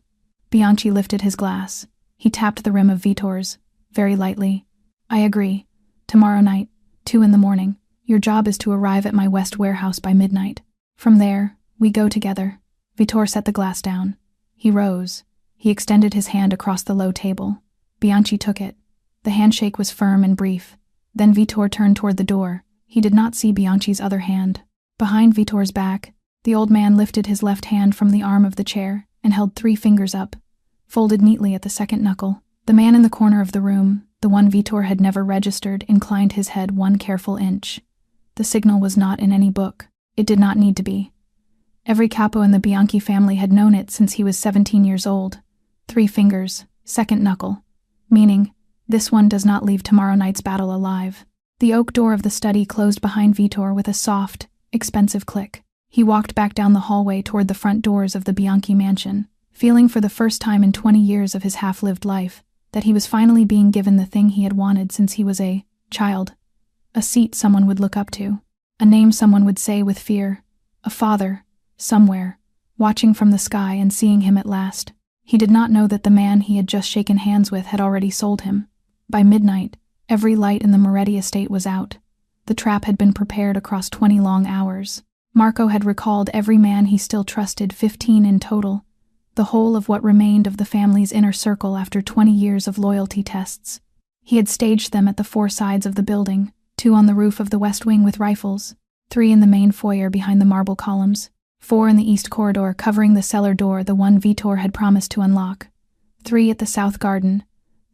Bianchi lifted his glass. He tapped the rim of Vitor's, very lightly. "I agree. Tomorrow night, 2 in the morning, your job is to arrive at my west warehouse by midnight. From there, we go together." Vitor set the glass down. He rose. He extended his hand across the low table. Bianchi took it. The handshake was firm and brief. Then Vitor turned toward the door. He did not see Bianchi's other hand. Behind Vitor's back, the old man lifted his left hand from the arm of the chair and held 3 fingers up, folded neatly at the second knuckle. The man in the corner of the room, the one Vitor had never registered, inclined his head 1 careful inch. The signal was not in any book. It did not need to be. Every capo in the Bianchi family had known it since he was 17 years old. 3 fingers, second knuckle. Meaning, this one does not leave tomorrow night's battle alive. The oak door of the study closed behind Vitor with a soft, expensive click. He walked back down the hallway toward the front doors of the Bianchi mansion, feeling for the first time in 20 years of his half-lived life that he was finally being given the thing he had wanted since he was a child. A seat someone would look up to. A name someone would say with fear. A father, somewhere, watching from the sky and seeing him at last. He did not know that the man he had just shaken hands with had already sold him. By midnight, every light in the Moretti estate was out. The trap had been prepared across 20 long hours. Marco had recalled every man he still trusted, 15 in total, the whole of what remained of the family's inner circle after 20 years of loyalty tests. He had staged them at the 4 sides of the building, 2 on the roof of the west wing with rifles, 3 in the main foyer behind the marble columns, 4 in the east corridor covering the cellar door, the one Vitor had promised to unlock, 3 at the south garden,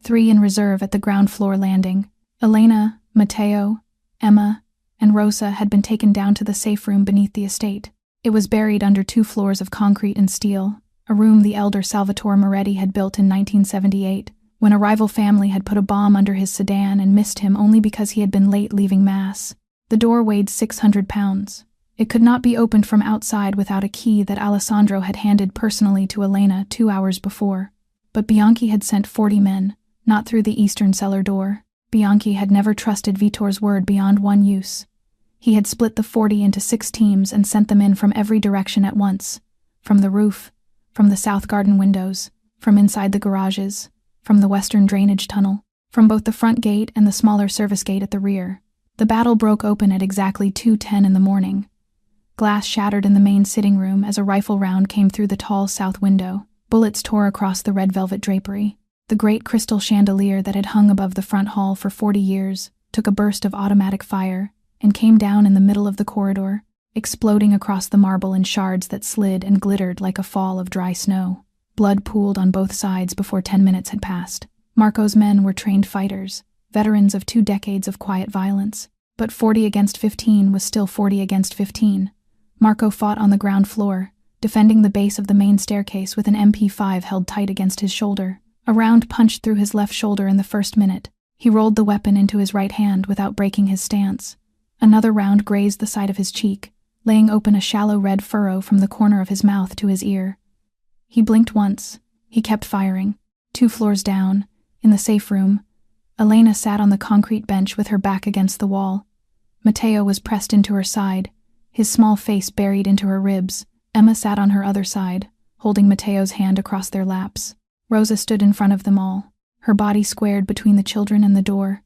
3 in reserve at the ground floor landing. Elena, Matteo, Emma, and Rosa had been taken down to the safe room beneath the estate. It was buried under 2 floors of concrete and steel, a room the elder Salvatore Moretti had built in 1978, when a rival family had put a bomb under his sedan and missed him only because he had been late leaving Mass. The door weighed 600 pounds. It could not be opened from outside without a key that Alessandro had handed personally to Elena 2 hours before. But Bianchi had sent 40 men, not through the eastern cellar door. Bianchi had never trusted Vitor's word beyond one use. He had split the 40 into 6 teams and sent them in from every direction at once. From the roof, from the south garden windows, from inside the garages, from the western drainage tunnel, from both the front gate and the smaller service gate at the rear. The battle broke open at exactly 2:10 in the morning. Glass shattered in the main sitting room as a rifle round came through the tall south window. Bullets tore across the red velvet drapery. The great crystal chandelier that had hung above the front hall for 40 years took a burst of automatic fire and came down in the middle of the corridor, exploding across the marble in shards that slid and glittered like a fall of dry snow. Blood pooled on both sides before 10 minutes had passed. Marco's men were trained fighters, veterans of 2 decades of quiet violence. But 40 against 15 was still 40 against 15. Marco fought on the ground floor, defending the base of the main staircase with an MP5 held tight against his shoulder. A round punched through his left shoulder in the first minute. He rolled the weapon into his right hand without breaking his stance. Another round grazed the side of his cheek, laying open a shallow red furrow from the corner of his mouth to his ear. He blinked once. He kept firing. 2 floors down, in the safe room, Elena sat on the concrete bench with her back against the wall. Matteo was pressed into her side, his small face buried into her ribs. Emma sat on her other side, holding Matteo's hand across their laps. Rosa stood in front of them all, her body squared between the children and the door.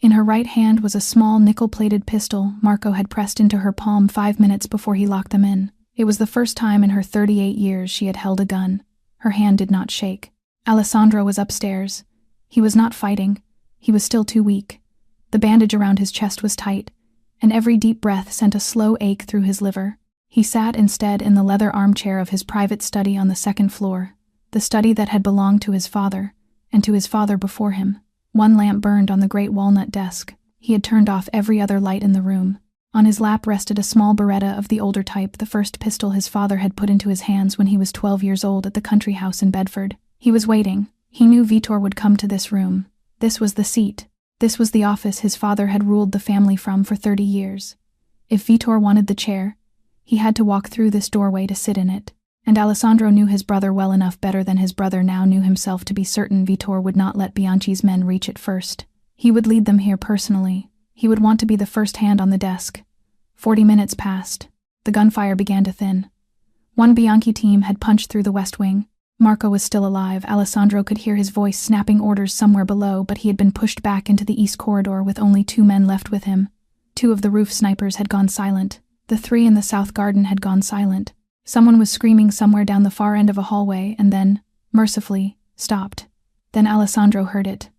In her right hand was a small nickel-plated pistol Marco had pressed into her palm 5 minutes before he locked them in. It was the first time in her 38 years she had held a gun. Her hand did not shake. Alessandro was upstairs. He was not fighting. He was still too weak. The bandage around his chest was tight, and every deep breath sent a slow ache through his liver. He sat instead in the leather armchair of his private study on the second floor, the study that had belonged to his father, and to his father before him. One lamp burned on the great walnut desk. He had turned off every other light in the room. On his lap rested a small Beretta of the older type, the first pistol his father had put into his hands when he was 12 years old at the country house in Bedford. He was waiting. He knew Vitor would come to this room. This was the seat. This was the office his father had ruled the family from for 30 years. If Vitor wanted the chair, he had to walk through this doorway to sit in it. And Alessandro knew his brother well enough, better than his brother now knew himself, to be certain Vitor would not let Bianchi's men reach it first. He would lead them here personally. He would want to be the first hand on the desk. 40 minutes passed. The gunfire began to thin. One Bianchi team had punched through the west wing. Marco was still alive. Alessandro could hear his voice snapping orders somewhere below, but he had been pushed back into the east corridor with only 2 men left with him. 2 of the roof snipers had gone silent. The 3 in the south garden had gone silent. Someone was screaming somewhere down the far end of a hallway and then, mercifully, stopped. Then Alessandro heard it.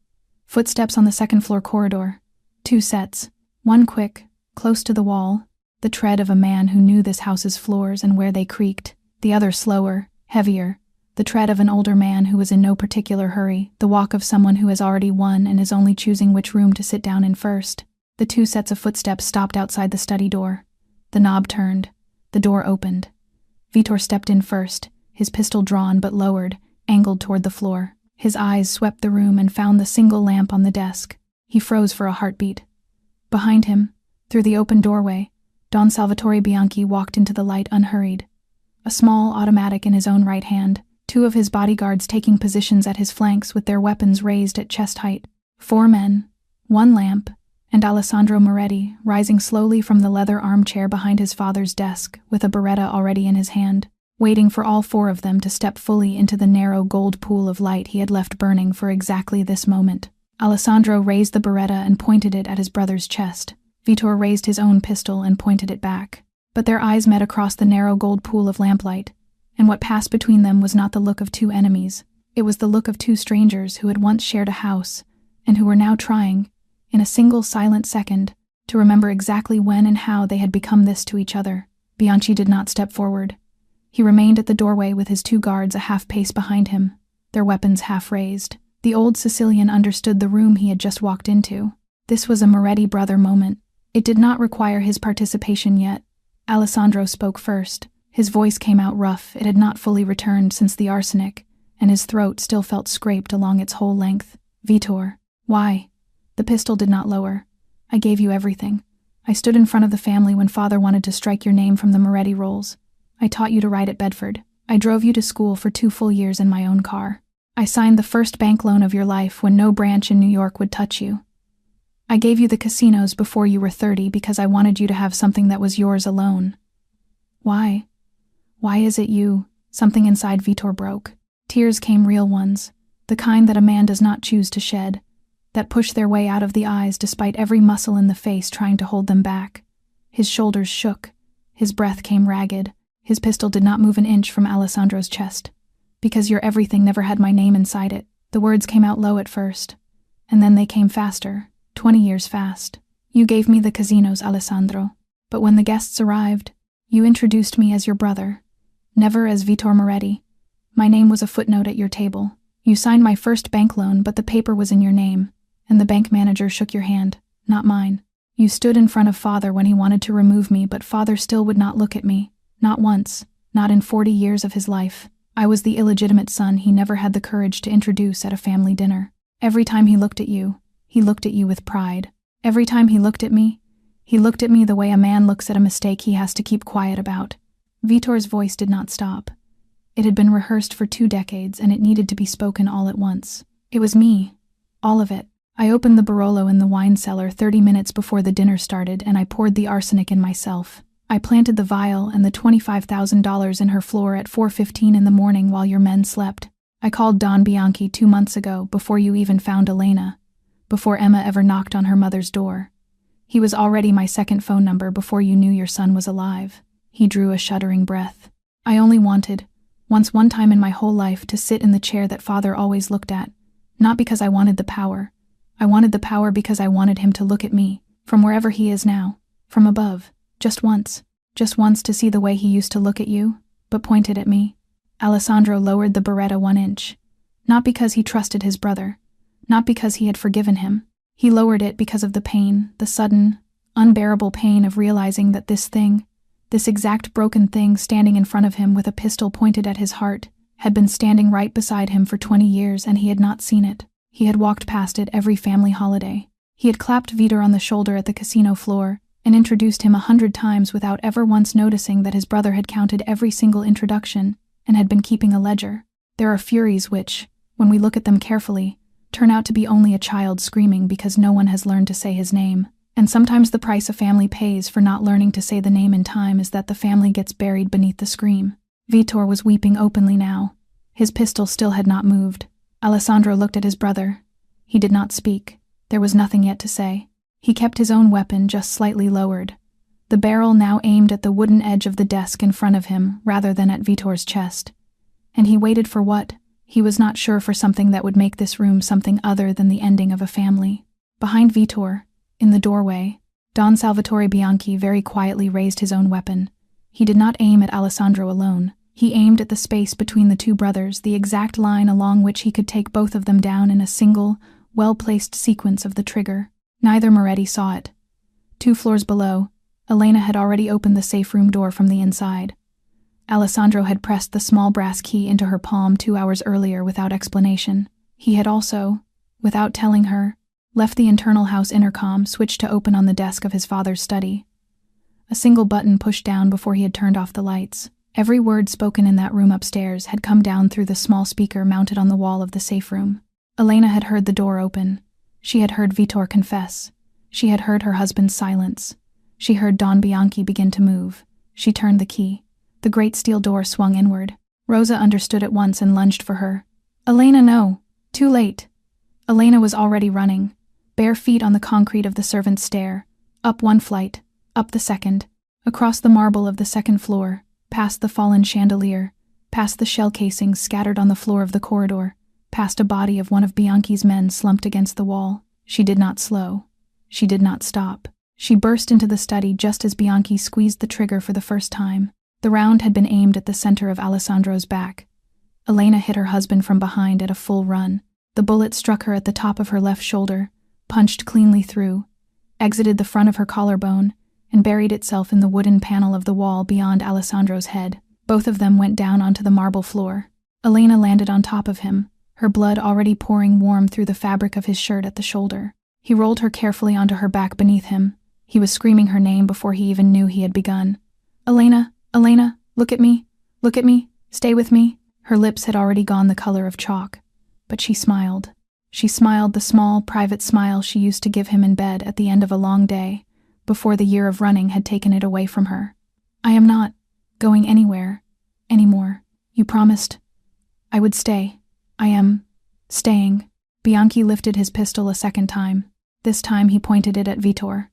Footsteps on the second-floor corridor. 2 sets. One quick, close to the wall, the tread of a man who knew this house's floors and where they creaked. The other slower, heavier, the tread of an older man who was in no particular hurry, the walk of someone who has already won and is only choosing which room to sit down in first. The 2 sets of footsteps stopped outside the study door. The knob turned. The door opened. Vitor stepped in first, his pistol drawn but lowered, angled toward the floor. His eyes swept the room and found the single lamp on the desk. He froze for a heartbeat. Behind him, through the open doorway, Don Salvatore Bianchi walked into the light unhurried. A small automatic in his own right hand, 2 of his bodyguards taking positions at his flanks with their weapons raised at chest height. 4 men, 1 lamp, and Alessandro Moretti, rising slowly from the leather armchair behind his father's desk, with a Beretta already in his hand, waiting for all 4 of them to step fully into the narrow gold pool of light he had left burning for exactly this moment. Alessandro raised the Beretta and pointed it at his brother's chest. Vitor raised his own pistol and pointed it back. But their eyes met across the narrow gold pool of lamplight, and what passed between them was not the look of 2 enemies. It was the look of 2 strangers who had once shared a house, and who were now trying, in a single silent second, to remember exactly when and how they had become this to each other. Bianchi did not step forward. He remained at the doorway with his 2 guards a half pace behind him, their weapons half raised. The old Sicilian understood the room he had just walked into. This was a Moretti brother moment. It did not require his participation yet. Alessandro spoke first. His voice came out rough. It had not fully returned since the arsenic, and his throat still felt scraped along its whole length. Vitor. Why? The pistol did not lower. I gave you everything. I stood in front of the family when father wanted to strike your name from the Moretti rolls. I taught you to ride at Bedford. I drove you to school for 2 full years in my own car. I signed the first bank loan of your life when no branch in New York would touch you. I gave you the casinos before you were 30 because I wanted you to have something that was yours alone. Why? Why is it you? Something inside Vitor broke. Tears came, real ones, the kind that a man does not choose to shed, that push their way out of the eyes despite every muscle in the face trying to hold them back. His shoulders shook. His breath came ragged. His pistol did not move an inch from Alessandro's chest. Because your everything never had my name inside it. The words came out low at first, and then they came faster, 20 years fast. You gave me the casinos, Alessandro. But when the guests arrived, you introduced me as your brother, never as Vitor Moretti. My name was a footnote at your table. You signed my first bank loan, but the paper was in your name, and the bank manager shook your hand, not mine. You stood in front of father when he wanted to remove me, but father still would not look at me, not once, not in 40 years of his life. I was the illegitimate son he never had the courage to introduce at a family dinner. Every time he looked at you with pride. Every time he looked at me the way a man looks at a mistake he has to keep quiet about. Vitor's voice did not stop. It had been rehearsed for 2 decades, and it needed to be spoken all at once. It was me. All of it. I opened the Barolo in the wine cellar 30 minutes before the dinner started, and I poured the arsenic in myself. I planted the vial and the $25,000 in her floor at 4:15 in the morning while your men slept. I called Don Bianchi 2 months ago, before you even found Elena, before Emma ever knocked on her mother's door. He was already my second phone number before you knew your son was alive." He drew a shuddering breath. "I only wanted, one time in my whole life, to sit in the chair that father always looked at, not because I wanted the power. I wanted the power because I wanted him to look at me, from wherever he is now, from above, just once to see the way he used to look at you, but pointed at me." Alessandro lowered the Beretta 1 inch. Not because he trusted his brother, not because he had forgiven him. He lowered it because of the pain, the sudden, unbearable pain of realizing that this exact broken thing standing in front of him with a pistol pointed at his heart, had been standing right beside him for 20 years and he had not seen it. He had walked past it every family holiday. He had clapped Vitor on the shoulder at the casino floor and introduced him 100 times without ever once noticing that his brother had counted every single introduction and had been keeping a ledger. There are furies which, when we look at them carefully, turn out to be only a child screaming because no one has learned to say his name. And sometimes the price a family pays for not learning to say the name in time is that the family gets buried beneath the scream. Vitor was weeping openly now. His pistol still had not moved. Alessandro looked at his brother. He did not speak. There was nothing yet to say. He kept his own weapon just slightly lowered, the barrel now aimed at the wooden edge of the desk in front of him rather than at Vitor's chest. And he waited for what? He was not sure, for something that would make this room something other than the ending of a family. Behind Vitor, in the doorway, Don Salvatore Bianchi very quietly raised his own weapon. He did not aim at Alessandro alone. He aimed at the space between the two brothers, the exact line along which he could take both of them down in a single, well-placed sequence of the trigger. Neither Moretti saw it. 2 floors below, Elena had already opened the safe room door from the inside. Alessandro had pressed the small brass key into her palm 2 hours earlier without explanation. He had also, without telling her, left the internal house intercom switched to open on the desk of his father's study. A single button pushed down before he had turned off the lights. Every word spoken in that room upstairs had come down through the small speaker mounted on the wall of the safe room. Elena had heard the door open. She had heard Vitor confess. She had heard her husband's silence. She heard Don Bianchi begin to move. She turned the key. The great steel door swung inward. Rosa understood at once and lunged for her. "Elena, no! Too late!" Elena was already running, bare feet on the concrete of the servants' stair, up 1 flight, up the second, across the marble of the 2nd floor, past the fallen chandelier, past the shell casings scattered on the floor of the corridor, past a body of one of Bianchi's men slumped against the wall. She did not slow. She did not stop. She burst into the study just as Bianchi squeezed the trigger for the first time. The round had been aimed at the center of Alessandro's back. Elena hit her husband from behind at a full run. The bullet struck her at the top of her left shoulder, punched cleanly through, exited the front of her collarbone, and buried itself in the wooden panel of the wall beyond Alessandro's head. Both of them went down onto the marble floor. Elena landed on top of him, her blood already pouring warm through the fabric of his shirt at the shoulder. He rolled her carefully onto her back beneath him. He was screaming her name before he even knew he had begun. "Elena, Elena, look at me, stay with me." Her lips had already gone the color of chalk, but she smiled. She smiled the small, private smile she used to give him in bed at the end of a long day, before the year of running had taken it away from her. "I am not going anywhere anymore. You promised I would stay. I am staying." Bianchi lifted his pistol a second time. This time he pointed it at Vitor.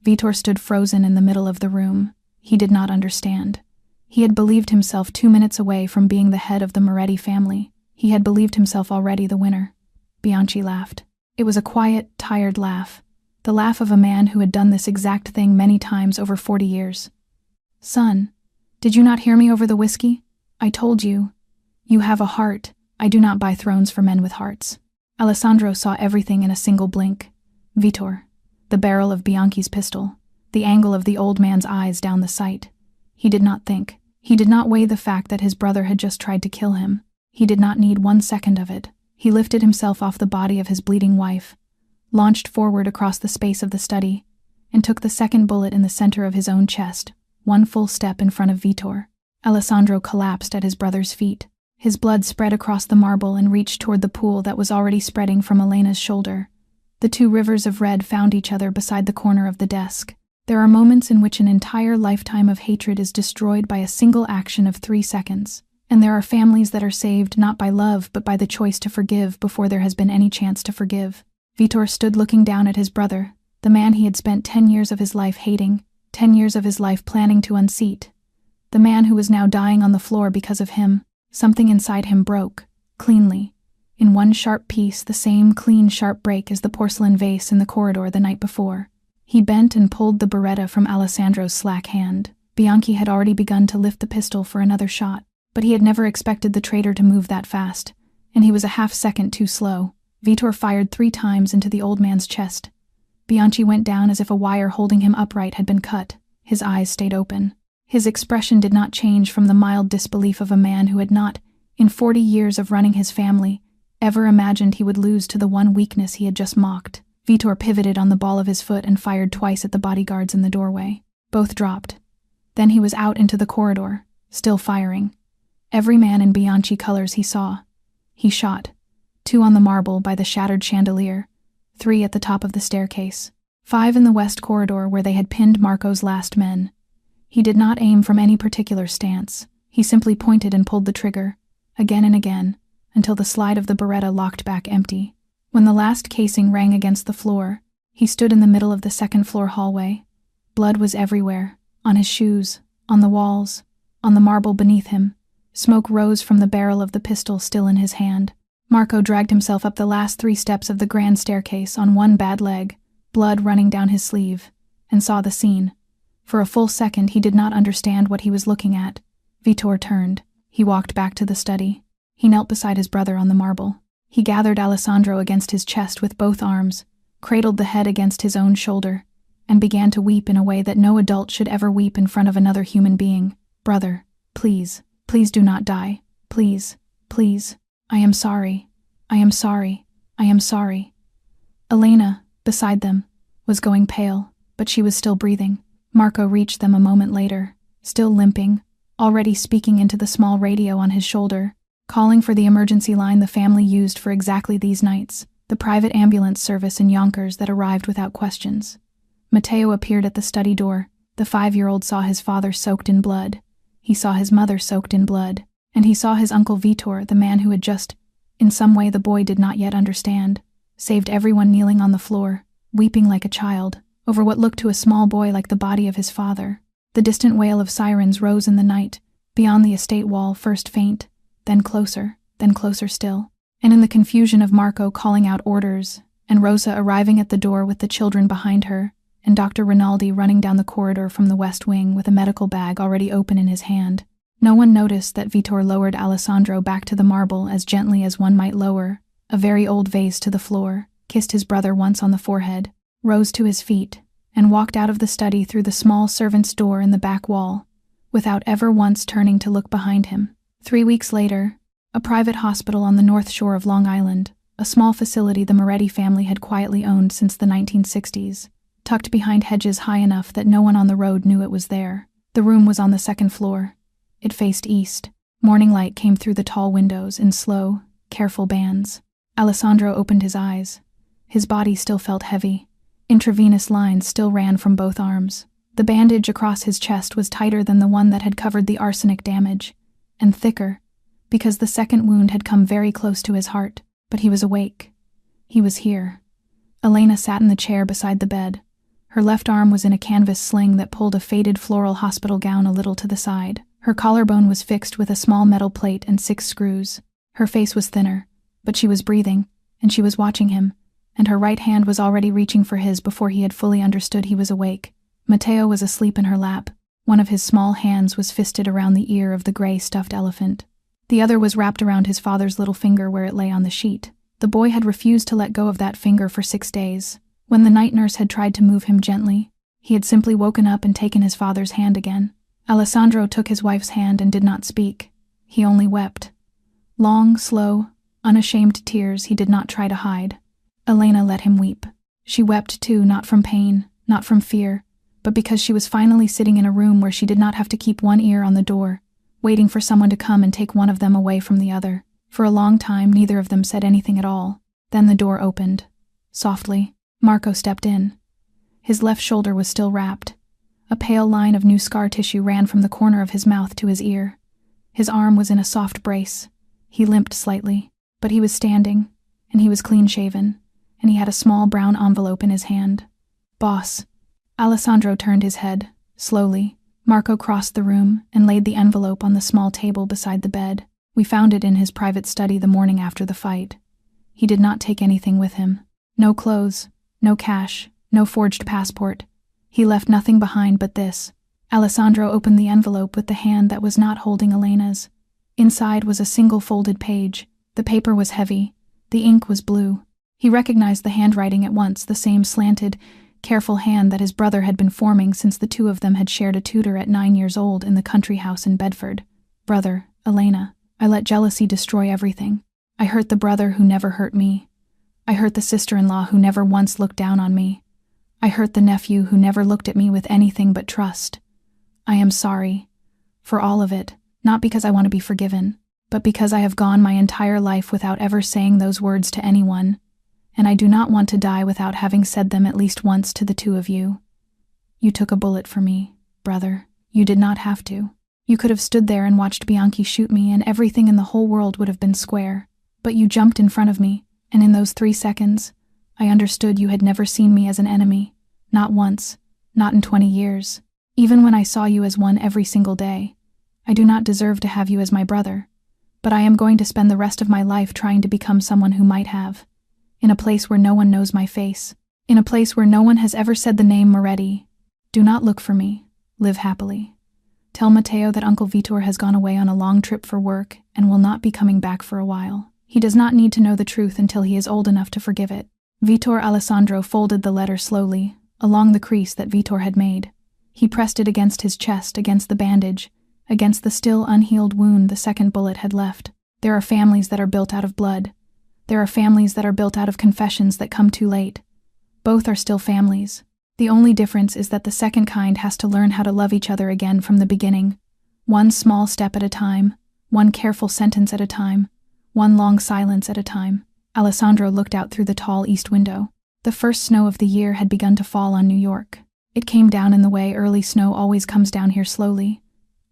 Vitor stood frozen in the middle of the room. He did not understand. He had believed himself 2 minutes away from being the head of the Moretti family. He had believed himself already the winner. Bianchi laughed. It was a quiet, tired laugh. The laugh of a man who had done this exact thing many times over 40 years. "Son, did you not hear me over the whiskey? I told you. You have a heart. I do not buy thrones for men with hearts." Alessandro saw everything in a single blink. Vitor, the barrel of Bianchi's pistol, the angle of the old man's eyes down the sight. He did not think. He did not weigh the fact that his brother had just tried to kill him. He did not need 1 second of it. He lifted himself off the body of his bleeding wife, launched forward across the space of the study, and took the second bullet in the center of his own chest, 1 full step in front of Vitor. Alessandro collapsed at his brother's feet. His blood spread across the marble and reached toward the pool that was already spreading from Elena's shoulder. The 2 rivers of red found each other beside the corner of the desk. There are moments in which an entire lifetime of hatred is destroyed by a single action of 3 seconds. And there are families that are saved not by love but by the choice to forgive before there has been any chance to forgive. Vitor stood looking down at his brother, the man he had spent 10 years of his life hating, 10 years of his life planning to unseat. The man who was now dying on the floor because of him. Something inside him broke, cleanly. In one sharp piece, the same clean sharp break as the porcelain vase in the corridor the night before. He bent and pulled the Beretta from Alessandro's slack hand. Bianchi had already begun to lift the pistol for another shot. But he had never expected the traitor to move that fast, and he was a half-second too slow. Vitor fired 3 times into the old man's chest. Bianchi went down as if a wire holding him upright had been cut. His eyes stayed open. His expression did not change from the mild disbelief of a man who had not, in 40 years of running his family, ever imagined he would lose to the one weakness he had just mocked. Vitor pivoted on the ball of his foot and fired twice at the bodyguards in the doorway. Both dropped. Then he was out into the corridor, still firing. Every man in Bianchi colors he saw. He shot. 2 on the marble by the shattered chandelier, 3 at the top of the staircase, 5 in the west corridor where they had pinned Marco's last men. He did not aim from any particular stance. He simply pointed and pulled the trigger, again and again, until the slide of the Beretta locked back empty. When the last casing rang against the floor, he stood in the middle of the second-floor hallway. Blood was everywhere, on his shoes, on the walls, on the marble beneath him. Smoke rose from the barrel of the pistol still in his hand. Marco dragged himself up the last 3 steps of the grand staircase on one bad leg, blood running down his sleeve, and saw the scene. For a full second he did not understand what he was looking at. Vitor turned. He walked back to the study. He knelt beside his brother on the marble. He gathered Alessandro against his chest with both arms, cradled the head against his own shoulder, and began to weep in a way that no adult should ever weep in front of another human being. "Brother, please. Please do not die. Please, please. I am sorry. I am sorry. I am sorry." Elena, beside them, was going pale, but she was still breathing. Marco reached them a moment later, still limping, already speaking into the small radio on his shoulder, calling for the emergency line the family used for exactly these nights, the private ambulance service in Yonkers that arrived without questions. Matteo appeared at the study door. The 5-year-old saw his father soaked in blood. He saw his mother soaked in blood, and he saw his uncle Vitor, the man who had just, in some way the boy did not yet understand, saved everyone kneeling on the floor, weeping like a child, over what looked to a small boy like the body of his father. The distant wail of sirens rose in the night, beyond the estate wall, first faint, then closer still. And in the confusion of Marco calling out orders, and Rosa arriving at the door with the children behind her, and Dr. Rinaldi running down the corridor from the west wing with a medical bag already open in his hand, no one noticed that Vitor lowered Alessandro back to the marble as gently as one might lower a very old vase to the floor, kissed his brother once on the forehead, rose to his feet, and walked out of the study through the small servant's door in the back wall, without ever once turning to look behind him. 3 weeks later, a private hospital on the north shore of Long Island, a small facility the Moretti family had quietly owned since the 1960s, tucked behind hedges high enough that no one on the road knew it was there. The room was on the 2nd floor. It faced east. Morning light came through the tall windows in slow, careful bands. Alessandro opened his eyes. His body still felt heavy. Intravenous lines still ran from both arms. The bandage across his chest was tighter than the one that had covered the arsenic damage, and thicker, because the second wound had come very close to his heart. But he was awake. He was here. Elena sat in the chair beside the bed. Her left arm was in a canvas sling that pulled a faded floral hospital gown a little to the side. Her collarbone was fixed with a small metal plate and 6 screws. Her face was thinner, but she was breathing, and she was watching him, and her right hand was already reaching for his before he had fully understood he was awake. Matteo was asleep in her lap. One of his small hands was fisted around the ear of the gray stuffed elephant. The other was wrapped around his father's little finger where it lay on the sheet. The boy had refused to let go of that finger for 6 days. When the night nurse had tried to move him gently, he had simply woken up and taken his father's hand again. Alessandro took his wife's hand and did not speak. He only wept. Long, slow, unashamed tears he did not try to hide. Elena let him weep. She wept too, not from pain, not from fear, but because she was finally sitting in a room where she did not have to keep one ear on the door, waiting for someone to come and take one of them away from the other. For a long time, neither of them said anything at all. Then the door opened. Softly, Marco stepped in. His left shoulder was still wrapped, A pale line of new scar tissue ran from the corner of his mouth to his ear. His arm was in a soft brace. He limped slightly, but he was standing, and he was clean-shaven, and he had a small brown envelope in his hand. "Boss." Alessandro turned his head, slowly. Marco crossed the room and laid the envelope on the small table beside the bed. "We found it in his private study the morning after the fight. He did not take anything with him. No clothes, no cash, no forged passport. He left nothing behind but this." Alessandro opened the envelope with the hand that was not holding Elena's. Inside was a single folded page. The paper was heavy. The ink was blue. He recognized the handwriting at once, the same slanted, careful hand that his brother had been forming since the two of them had shared a tutor at 9 years old in the country house in Bedford. "Brother, Elena, I let jealousy destroy everything. I hurt the brother who never hurt me. I hurt the sister-in-law who never once looked down on me. I hurt the nephew who never looked at me with anything but trust. I am sorry. For all of it, not because I want to be forgiven, but because I have gone my entire life without ever saying those words to anyone, and I do not want to die without having said them at least once to the two of you. You took a bullet for me, brother. You did not have to. You could have stood there and watched Bianchi shoot me and everything in the whole world would have been square. But you jumped in front of me, and in those 3 seconds, I understood you had never seen me as an enemy. Not once. Not in 20 years. Even when I saw you as one every single day. I do not deserve to have you as my brother, but I am going to spend the rest of my life trying to become someone who might have. In a place where no one knows my face. In a place where no one has ever said the name Moretti. Do not look for me. Live happily. Tell Matteo that Uncle Vitor has gone away on a long trip for work and will not be coming back for a while. He does not need to know the truth until he is old enough to forgive it." Vitor Alessandro folded the letter slowly, along the crease that Vitor had made. He pressed it against his chest, against the bandage, against the still unhealed wound the second bullet had left. There are families that are built out of blood. There are families that are built out of confessions that come too late. Both are still families. The only difference is that the second kind has to learn how to love each other again from the beginning. One small step at a time, one careful sentence at a time, one long silence at a time. Alessandro looked out through the tall east window. The first snow of the year had begun to fall on New York. It came down in the way early snow always comes down here slowly,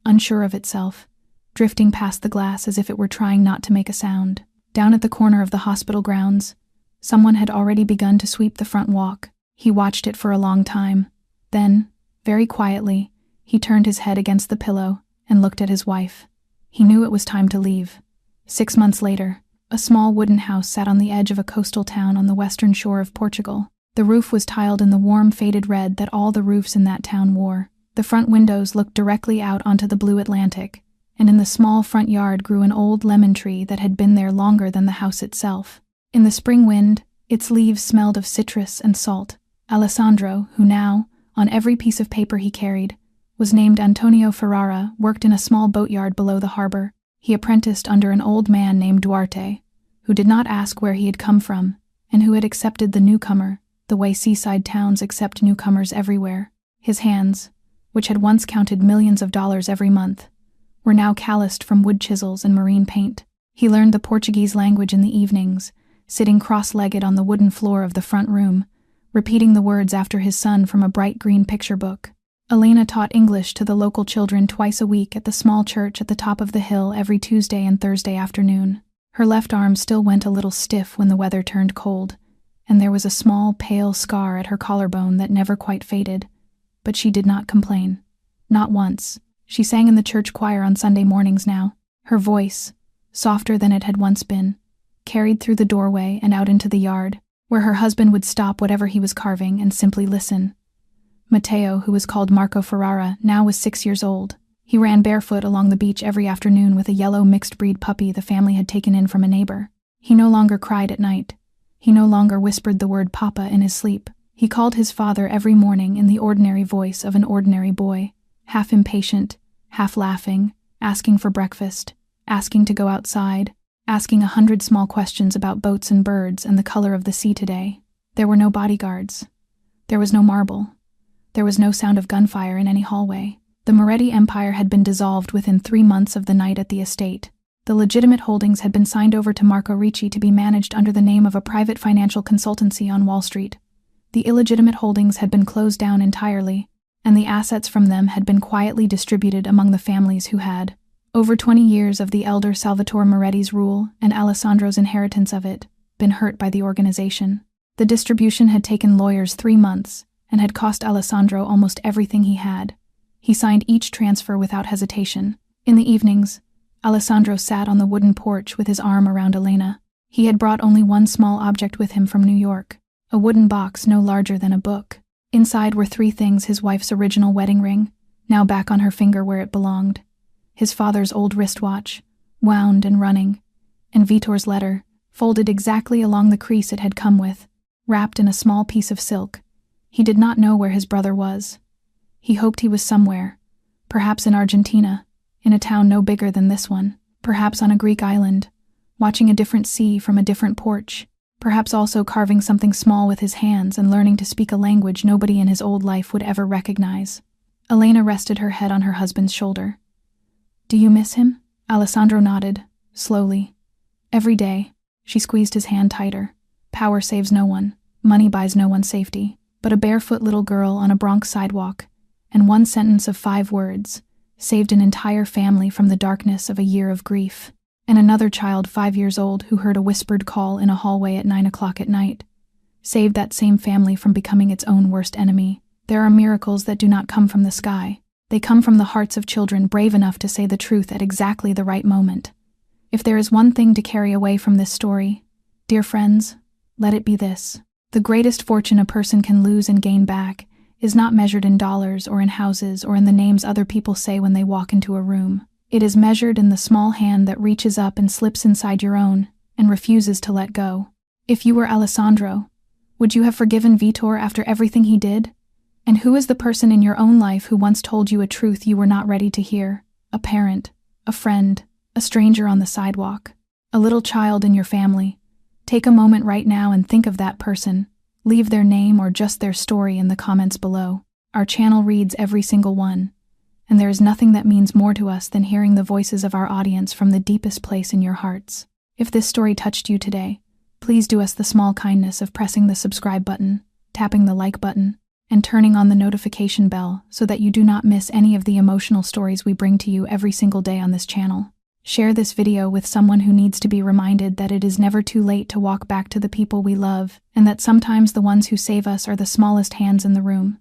unsure of itself, drifting past the glass as if it were trying not to make a sound. Down at the corner of the hospital grounds, someone had already begun to sweep the front walk. He watched it for a long time. Then, very quietly, he turned his head against the pillow and looked at his wife. He knew it was time to leave. 6 months later, a small wooden house sat on the edge of a coastal town on the western shore of Portugal. The roof was tiled in the warm, faded red that all the roofs in that town wore. The front windows looked directly out onto the blue Atlantic, and in the small front yard grew an old lemon tree that had been there longer than the house itself. In the spring wind, its leaves smelled of citrus and salt. Alessandro, who now, on every piece of paper he carried, was named Antonio Ferrara, worked in a small boatyard below the harbor. He apprenticed under an old man named Duarte, who did not ask where he had come from, and who had accepted the newcomer, the way seaside towns accept newcomers everywhere. His hands, which had once counted millions of dollars every month, were now calloused from wood chisels and marine paint. He learned the Portuguese language in the evenings, sitting cross-legged on the wooden floor of the front room, repeating the words after his son from a bright green picture book. Elena taught English to the local children twice a week at the small church at the top of the hill every Tuesday and Thursday afternoon. Her left arm still went a little stiff when the weather turned cold, and there was a small, pale scar at her collarbone that never quite faded. But she did not complain. Not once. She sang in the church choir on Sunday mornings now. Her voice, softer than it had once been, carried through the doorway and out into the yard, where her husband would stop whatever he was carving and simply listen. Matteo, who was called Marco Ferrara, now was 6 years old. He ran barefoot along the beach every afternoon with a yellow mixed-breed puppy the family had taken in from a neighbor. He no longer cried at night. He no longer whispered the word Papa in his sleep. He called his father every morning in the ordinary voice of an ordinary boy, half impatient, half laughing, asking for breakfast, asking to go outside, asking 100 small questions about boats and birds and the color of the sea today. There were no bodyguards. There was no marble. There was no sound of gunfire in any hallway. The Moretti empire had been dissolved within 3 months of the night at the estate. The legitimate holdings had been signed over to Marco Ricci to be managed under the name of a private financial consultancy on Wall Street. The illegitimate holdings had been closed down entirely, and the assets from them had been quietly distributed among the families who had, over 20 years of the elder Salvatore Moretti's rule and Alessandro's inheritance of it, been hurt by the organization. The distribution had taken lawyers 3 months and had cost Alessandro almost everything he had. He signed each transfer without hesitation. In the evenings, Alessandro sat on the wooden porch with his arm around Elena. He had brought only one small object with him from New York, a wooden box no larger than a book. Inside were 3 things: his wife's original wedding ring, now back on her finger where it belonged, his father's old wristwatch, wound and running, and Vitor's letter, folded exactly along the crease it had come with, wrapped in a small piece of silk. He did not know where his brother was. He hoped he was somewhere, perhaps in Argentina, in a town no bigger than this one, perhaps on a Greek island, watching a different sea from a different porch, perhaps also carving something small with his hands and learning to speak a language nobody in his old life would ever recognize. Elena rested her head on her husband's shoulder. "Do you miss him?" Alessandro nodded, slowly. "Every day." She squeezed his hand tighter. "Power saves no one, money buys no one safety, but a barefoot little girl on a Bronx sidewalk, and one sentence of 5 words, saved an entire family from the darkness of a year of grief. And another child 5 years old who heard a whispered call in a hallway at 9 o'clock at night, saved that same family from becoming its own worst enemy. There are miracles that do not come from the sky. They come from the hearts of children brave enough to say the truth at exactly the right moment. If there is one thing to carry away from this story, dear friends, let it be this: the greatest fortune a person can lose and gain back is not measured in dollars or in houses or in the names other people say when they walk into a room. It is measured in the small hand that reaches up and slips inside your own and refuses to let go. If you were Alessandro, would you have forgiven Vitor after everything he did? And who is the person in your own life who once told you a truth you were not ready to hear? A parent, a friend, a stranger on the sidewalk, a little child in your family. Take a moment right now and think of that person. Leave their name or just their story in the comments below. Our channel reads every single one, and there is nothing that means more to us than hearing the voices of our audience from the deepest place in your hearts. If this story touched you today, please do us the small kindness of pressing the subscribe button, tapping the like button, and turning on the notification bell so that you do not miss any of the emotional stories we bring to you every single day on this channel. Share this video with someone who needs to be reminded that it is never too late to walk back to the people we love, and that sometimes the ones who save us are the smallest hands in the room.